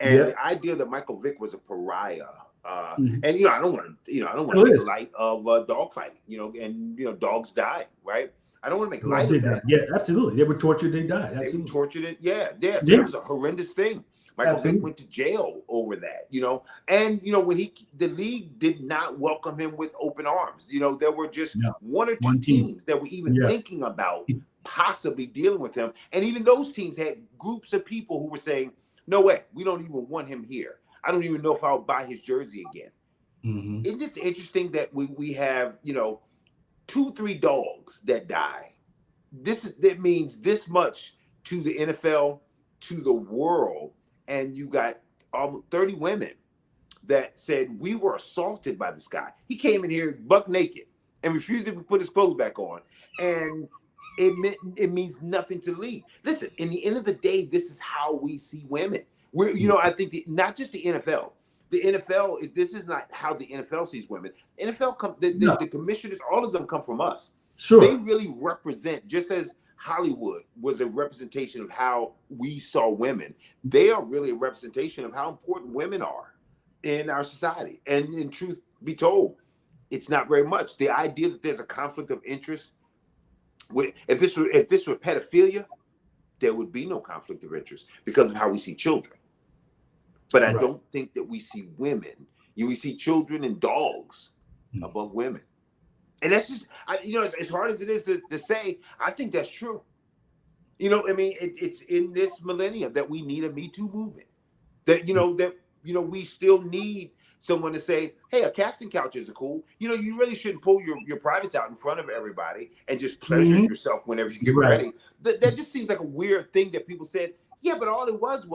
the idea that Michael Vick was a pariah. And I don't want to make light of dog fighting, and dogs die, right? I don't want to make light of that. Yeah, absolutely. They were tortured. They died. Absolutely. They were tortured. So that was a horrendous thing. Michael Vick went to jail over that, and when the league did not welcome him with open arms. There were just one or two teams that were even thinking about possibly dealing with him, and even those teams had groups of people who were saying, "No way, we don't even want him here. I don't even know if I'll buy his jersey again." Isn't it interesting that we have 2-3 dogs that die? That means this much to the NFL, to the world. And you got almost 30 women that said, we were assaulted by this guy. He came in here buck naked and refused to put his clothes back on. And it means nothing to the league. Listen, in the end of the day, this is how we see women. I think not just the NFL. The NFL this is not how the NFL sees women. NFL the commissioners, all of them come from us. Sure. They really represent, just as Hollywood was a representation of how we saw women. They are really a representation of how important women are in our society. And in truth be told, it's not very much. The idea that there's a conflict of interest, if this were pedophilia, there would be no conflict of interest because of how we see children. But I don't think that we see women. We see children and dogs above women. And that's just, as hard as it is to say, I think that's true. It's in this millennium that we need a Me Too movement. That, we still need someone to say, hey, a casting couch is cool. You really shouldn't pull your privates out in front of everybody and just pleasure yourself whenever you get ready. That just seems like a weird thing that people said, yeah, but all it was,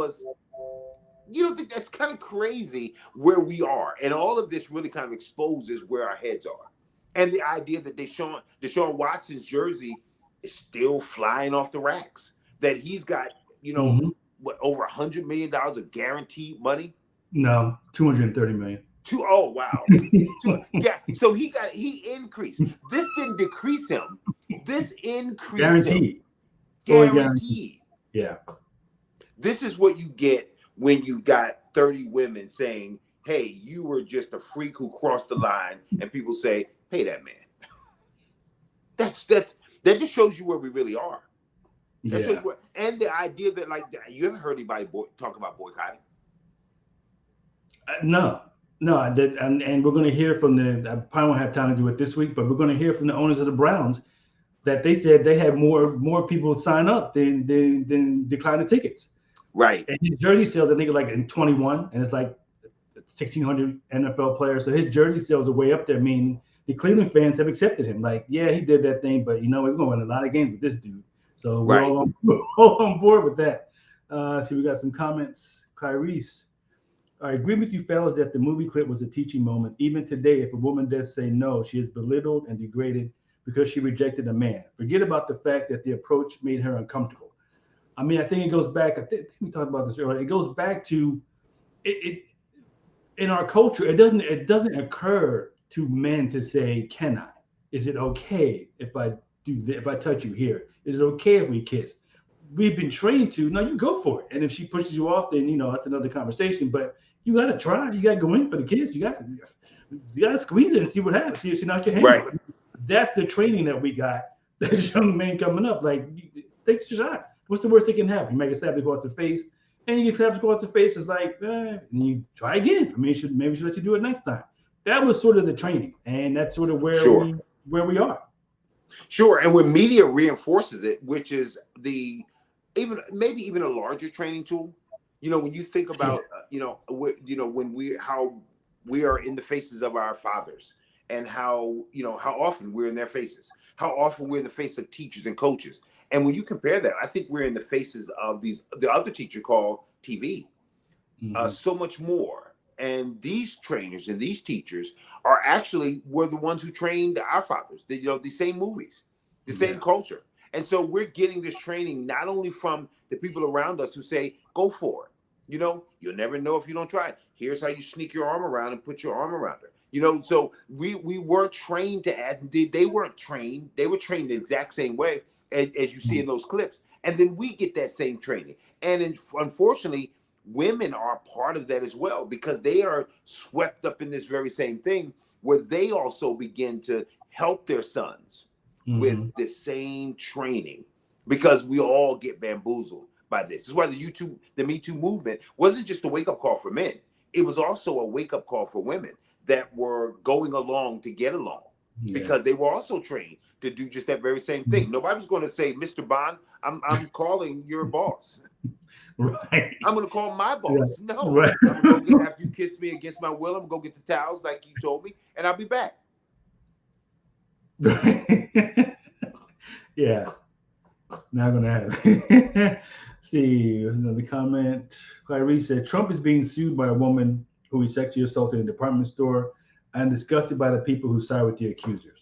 you don't think that's kind of crazy where we are? And all of this really kind of exposes where our heads are. And the idea that Deshaun Watson's jersey is still flying off the racks. That he's got, over $100 million of guaranteed money. No, 230 million. Oh wow. So he increased. This didn't decrease him. This increased him. Guaranteed. Yeah. This is what you get when you got 30 women saying, hey, you were just a freak who crossed the line, and people say, pay that man. That just shows you where we really are. And the idea that, you ever heard anybody talk about boycotting? No. And we're going to hear from I probably won't have time to do it this week, but we're going to hear from the owners of the Browns that they said they had more people sign up than decline the tickets. Right. And his jersey sales, I think, like in 21, and it's like 1,600 NFL players. So his jersey sales are way up there, meaning the Cleveland fans have accepted him. Like, yeah, he did that thing, but we're going to win a lot of games with this dude. So we're all on board with that. So we got some comments. Clarice, I agree with you, fellas, that the movie clip was a teaching moment. Even today, if a woman does say no, she is belittled and degraded because she rejected a man. Forget about the fact that the approach made her uncomfortable. I mean, I think it goes back. I think we talked about this earlier. It goes back to it in our culture. It doesn't occur to men to say, "Can I? Is it okay if I do this, if I touch you here? Is it okay if we kiss?" We've been trained to. No, you go for it. And if she pushes you off, then that's another conversation. But you got to try. You got to go in for the kiss. You got to squeeze it and see what happens. See if she knocks your hand. Right. That's the training that we got. This young man coming up, like, take a shot. What's the worst that can happen? You make a slap across the face, and you get slapped across the face. It's like, and you try again. I mean, maybe she let you do it next time. That was sort of the training, and that's sort of where we are. Sure, and when media reinforces it, which is maybe even a larger training tool. When you think about how we are in the faces of our fathers, and how often we're in their faces, how often we're in the face of teachers and coaches. And when you compare that, I think we're in the faces of the other teacher called TV, so much more. And these trainers and these teachers were the ones who trained our fathers. The same movies, the same culture. And so we're getting this training not only from the people around us who say, go for it. You know, you'll never know if you don't try it. Here's how you sneak your arm around and put your arm around her. You know, so we were trained to add, they weren't trained. They were trained the exact same way as you see in those clips. And then we get that same training. And unfortunately, women are part of that as well, because they are swept up in this very same thing, where they also begin to help their sons with the same training, because we all get bamboozled by this. This is why the Me Too movement wasn't just a wake-up call for men. It was also a wake-up call for women that were going along to get along, because they were also trained to do just that very same thing. Nobody was going to say, Mr. Bond, I'm calling your boss. Right. I'm going to call my boss. Yeah. No. Right. I'm going to go after you kiss me against my will, I'm going to go get the towels like you told me, and I'll be back. Yeah. Not going to happen. See, another comment. Clarice said, Trump is being sued by a woman who he sexually assaulted in a department store. I'm disgusted by the people who side with the accusers.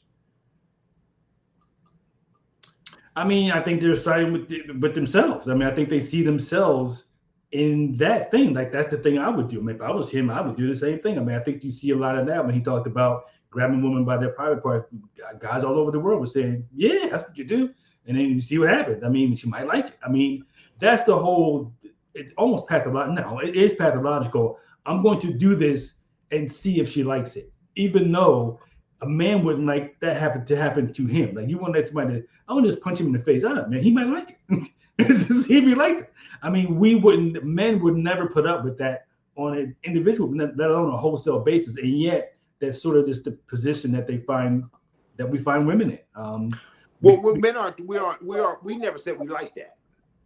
I mean, I think they're siding with themselves. I mean, I think they see themselves in that thing. Like, that's the thing I would do. I mean, if I was him, I would do the same thing. I mean, I think you see a lot of that when he talked about grabbing women by their private part. Guys all over the world were saying, yeah, that's what you do. And then you see what happens. I mean, she might like it. I mean, that's the whole, it's almost pathological. No, it is pathological. I'm going to do this and see if she likes it, even though a man wouldn't like that to happen to him. Like, you want that somebody to, I want to just punch him in the face. Man, he might like it. Just see if he likes it. I mean, men would never put up with that on an individual, let alone a wholesale basis. And yet, that's sort of just the position that we find women in. Well, we never said we like that.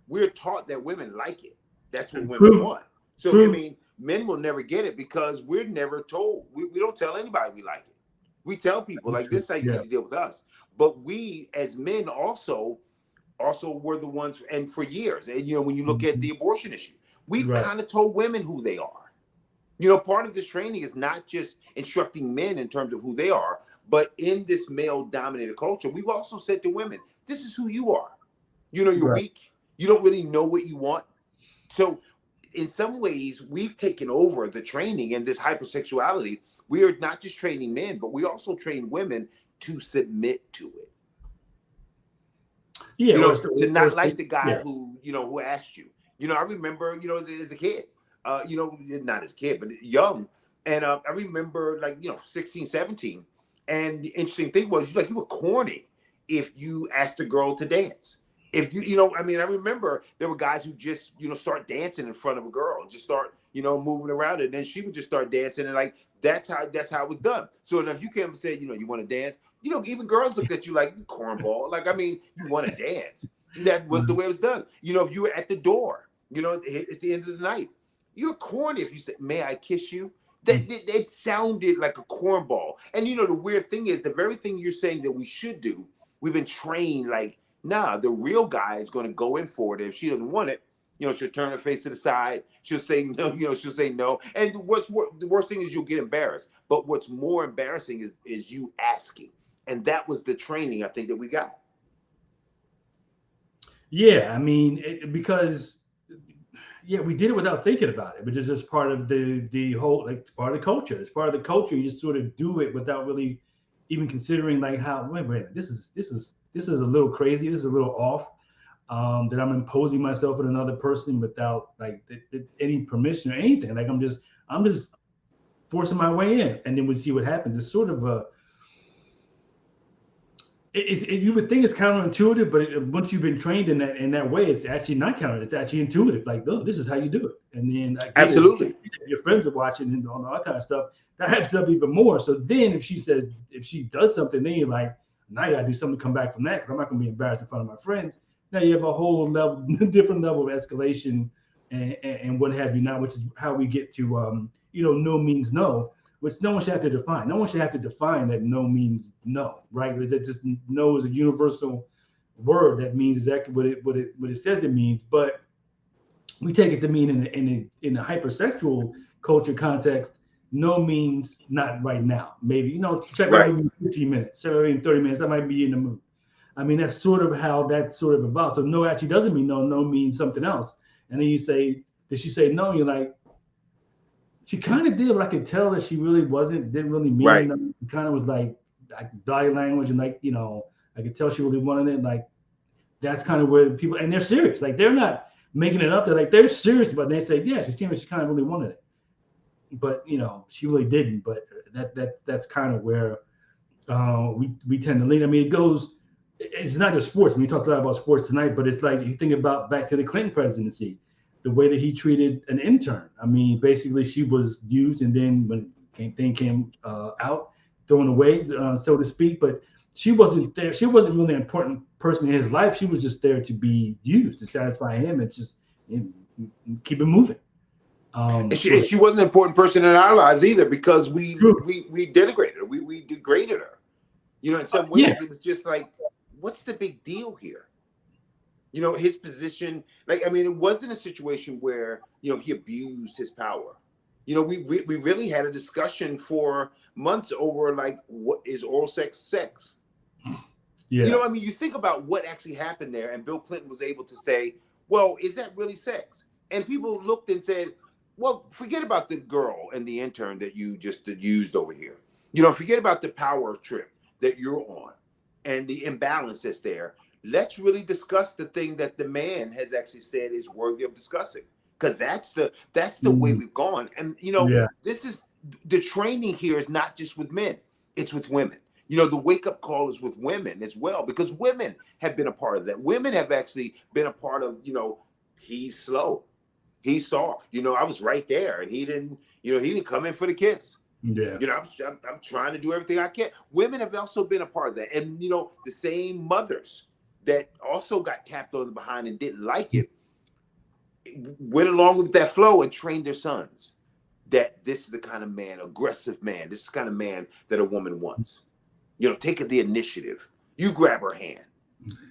We're taught that women like it. That's what women want. So, I mean, men will never get it because we're never told. We don't tell anybody we like it. We tell people, like, this is how you need to deal with us. But we, as men, also were the ones, and for years, and, you know, when you look at the abortion issue, we've kind of told women who they are. You know, part of this training is not just instructing men in terms of who they are, but in this male-dominated culture, we've also said to women, this is who you are. You know, you're weak. You don't really know what you want. So in some ways, we've taken over the training in this hypersexuality. We are not just training men, but we also train women to submit to it. Yeah, you know, to not like the guy who asked you. You know, I remember, you know, as a kid, you know, not as a kid, but young. And I remember, like, you know, 16, 17. And the interesting thing was, you were corny if you asked a girl to dance. If you know, I mean, I remember there were guys who just, you know, start dancing in front of a girl and just start, you know, moving around, and then she would just start dancing, and like that's how it was done. So if you came and said, you know, you want to dance, you know, even girls looked at you like, you cornball. Like, I mean, you want to dance. That was the way it was done. You know, if you were at the door, you know, it's the end of the night. You're corny if you said, may I kiss you? It sounded like a cornball. And, you know, the weird thing is the very thing you're saying that we should do, we've been trained like, nah, the real guy is going to go in for it. If she doesn't want it, you know, she'll turn her face to the side. She'll say no, you know, she'll say no. And the worst thing is you'll get embarrassed. But what's more embarrassing is you asking. And that was the training I think that we got. Yeah, I mean, because we did it without thinking about it, but it's just part of the whole, like, part of the culture. It's part of the culture. You just sort of do it without really even considering, like, how wait, this is a little crazy. This is a little off. That I'm imposing myself on another person without like any permission or anything. Like, I'm just forcing my way in, and then we see what happens. It's sort of you would think it's counterintuitive, but once you've been trained in that way, it's actually not counter. It's actually intuitive. Like, oh, this is how you do it. And then absolutely, your friends are watching and all that kind of stuff. That hypes up even more. So then, if she does something, then you're like, now you gotta do something to come back from that, because I'm not gonna be embarrassed in front of my friends. Now you have a whole different level of escalation and what have you now, which is how we get to you know, no means no, which no one should have to define. No one should have to define that no means no, right? That just no is a universal word that means exactly what it says it means. But we take it to mean in a hypersexual culture context, no means not right now. Maybe, you know, check out in 15 minutes, check out in 30 minutes. I might be in the mood. I mean, that's sort of how that sort of evolves. So no actually doesn't mean no. No means something else. And then you say, did she say no? You're like, she kind of did, but I could tell that she really didn't really mean Right. no. It kind of was like body language and like, you know, I could tell she really wanted it. Like that's kind of where people, and they're serious. Like they're not making it up. They're serious about it. They say, yeah, she kind of really wanted it. But you know, she really didn't. But that's kind of where we tend to lean. I mean, it goes. It's not just sports. We talked a lot about sports tonight, but it's like you think about back to the Clinton presidency, the way that he treated an intern. I mean, basically, she was used, and then when thing came out, thrown away, so to speak. But she wasn't there. She wasn't really an important person in his life. She was just there to be used to satisfy him and just keep it moving. And she wasn't an important person in our lives either because we denigrated her. We degraded her. You know, in some ways, it was just like, what's the big deal here? You know, his position, like, I mean, it wasn't a situation where, you know, he abused his power. You know, we really had a discussion for months over, like, what is oral sex? Yeah. You know, I mean, you think about what actually happened there, and Bill Clinton was able to say, well, is that really sex? And people looked and said, well, forget about the girl and the intern that you just used over here. You know, forget about the power trip that you're on and the imbalance that's there. Let's really discuss the thing that the man has actually said is worthy of discussing, because that's the way we've gone. And you know, this is the training here is not just with men; it's with women. You know, the wake up call is with women as well, because women have been a part of that. Women have actually been a part of, you know, he's slow, he's soft. You know, I was right there, and he didn't come in for the kiss. Yeah. You know, I'm trying to do everything I can. Women have also been a part of that, and you know, the same mothers that also got tapped on the behind and didn't like it went along with that flow and trained their sons that this is the kind of man, aggressive man. This is the kind of man that a woman wants. You know, take the initiative. You grab her hand.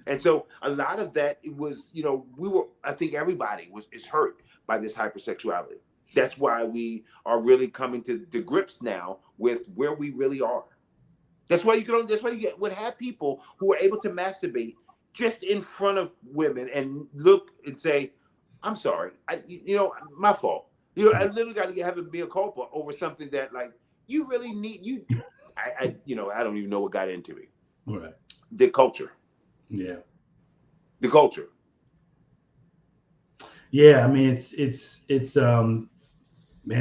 And so a lot of that, it was, you know, I think everybody is hurt by this hypersexuality. That's why we are really coming to the grips now with where we really are. That's why you would have people who are able to masturbate just in front of women and look and say, I'm sorry, you know, my fault. You know, I literally got to have a mea culpa over something that, like, you really need you know, I don't even know what got into me. Right. The culture. Yeah. The culture. Yeah, I mean, it's man,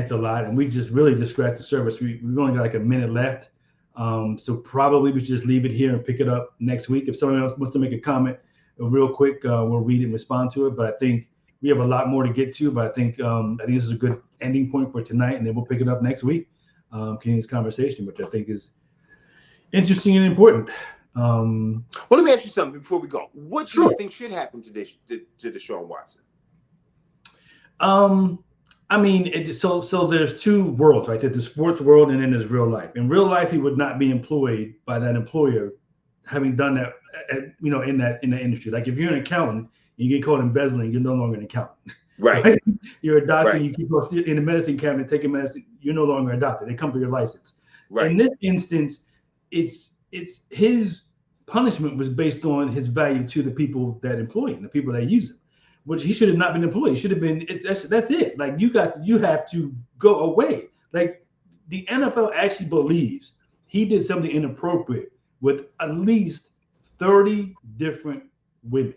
it's a lot, and we just scratched the surface. We've only got like a minute left, so probably we should just leave it here and pick it up next week. If someone else wants to make a comment real quick, we'll read it and respond to it. But I think we have a lot more to get to. But I think this is a good ending point for tonight, and then we'll pick it up next week. Kenny's conversation, which I think is interesting and important. Well, let me ask you something before we go. What do you think should happen to Deshaun Watson? I mean, so there's two worlds, right? There's the sports world, and then there's real life. In real life, he would not be employed by that employer, having done that, you know, in the industry. Like if you're an accountant, and you get caught embezzling, you're no longer an accountant. Right. You're a doctor, right. You keep in the medicine cabinet taking medicine, you're no longer a doctor. They come for your license. Right. In this instance, it's his punishment was based on his value to the people that employ him, the people that use him. Which he should have not been employed. He should have been. That's it. Like you have to go away. Like the NFL actually believes he did something inappropriate with at least 30 different women.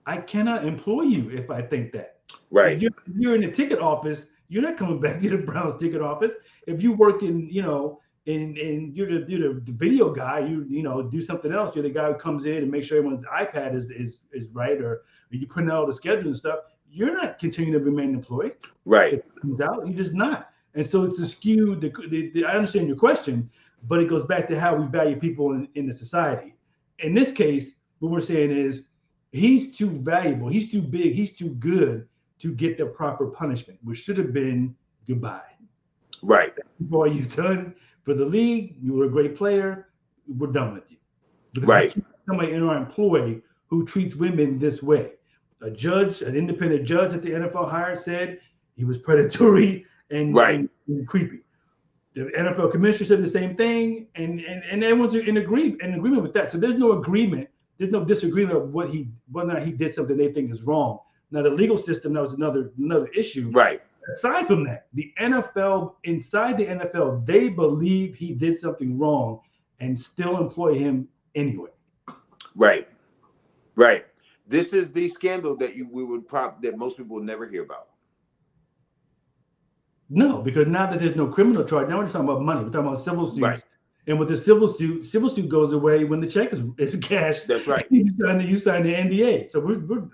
I cannot employ you if I think that. Right. If you're in the ticket office, you're not coming back to the Browns ticket office. If you work in, you know, and you're the video guy, you know, do something else. You're the guy who comes in and makes sure everyone's iPad is right, or you print out all the schedule and stuff. You're not continuing to remain employed. Right. If it comes out, you're just not. And so it's a skew. I understand your question, but it goes back to how we value people in the society. In this case, what we're saying is he's too valuable, he's too big, he's too good to get the proper punishment, which should have been goodbye. Right. Boy, you've done for the league. You were a great player. We're done with you. Because right. Somebody in our employ who treats women this way. A judge, an independent judge that the NFL hired, said he was predatory and creepy. The NFL commissioner said the same thing, and everyone's in agreement with that. So there's no agreement disagreement of whether or not he did something they think is wrong. Now the legal system, that was another issue. Right. Aside from that, the NFL, inside the NFL, they believe he did something wrong and still employ him anyway. Right. Right. This is the scandal that that most people will never hear about. No, because now that there's no criminal charge, now we're talking about money. We're talking about civil suits. Right. And with the civil suit goes away when the check is cashed. That's right. You sign the NDA. So we're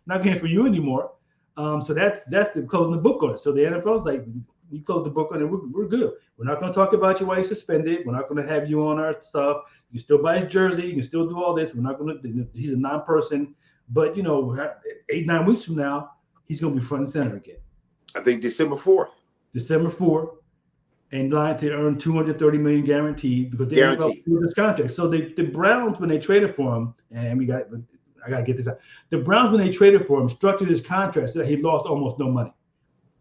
not going for you anymore. So that's the closing the book on it. So the NFL's like, you close the book on it, we're good. We're not going to talk about you while you're suspended. We're not going to have you on our stuff. You can still buy his jersey. You can still do all this. We're not going to. He's a non-person. But 8-9 weeks from now, he's going to be front and center again. I think December 4th. December 4th, and line to earn $230 million guaranteed because they have this contract. So the Browns, when they traded for him, and I got to get this out. The Browns, when they traded for him, structured his contract so that he lost almost no money.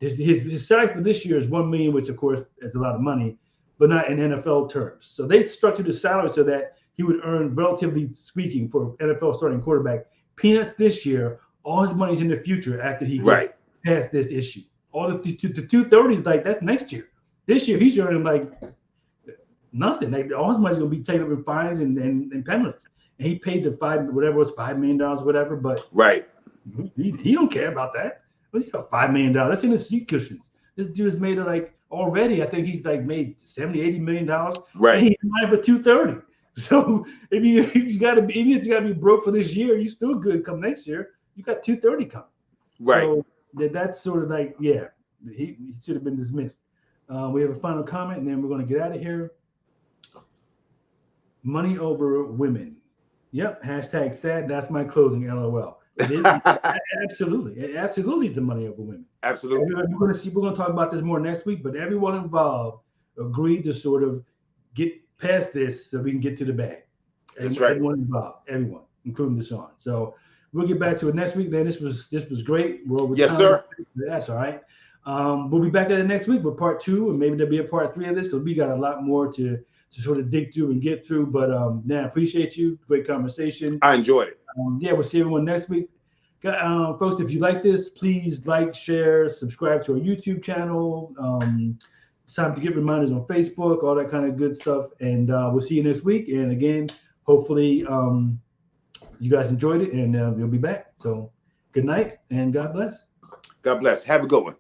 His salary for this year is $1 million, which of course is a lot of money, but not in NFL terms. So they structured his salary so that he would earn, relatively speaking, for NFL starting quarterback, peanuts this year. All his money's in the future after he gets past this issue. All the 230s, like that's next year. This year he's earning like nothing. Like all his money's gonna be taken up in fines and penalties. And he paid the $5 million, whatever. But he don't care about that. What's he got $5 million? That's in his seat cushions. This dude's made it like already. I think he's like made $70-80 million. Right. And he's mine for 230. So if you gotta be broke for this year, you still good come next year. You got 230 coming. Right. So that's sort of like, yeah, he should have been dismissed. We have a final comment, and then we're going to get out of here. Money over women. Yep. Hashtag sad. That's my closing. LOL. It is, absolutely. It absolutely is the money over women. Absolutely. We're going to talk about this more next week, but everyone involved agreed to sort of get past this so we can get to the bag. That's right. Everyone involved, everyone, including Deshaun. So we'll get back to it next week, man. This was great. We're over yes, time. Sir. That's all right. We'll be back at it next week with part 2, and maybe there'll be a part 3 of this because we got a lot more to sort of dig through and get through. But I appreciate you. Great conversation. I enjoyed it. We'll see everyone next week. Folks, if you like this, please like, share, subscribe to our YouTube channel. It's time to get reminders on Facebook, all that kind of good stuff. And we'll see you next week. And again, hopefully you guys enjoyed it, and we'll be back. So good night, and God bless. God bless. Have a good one.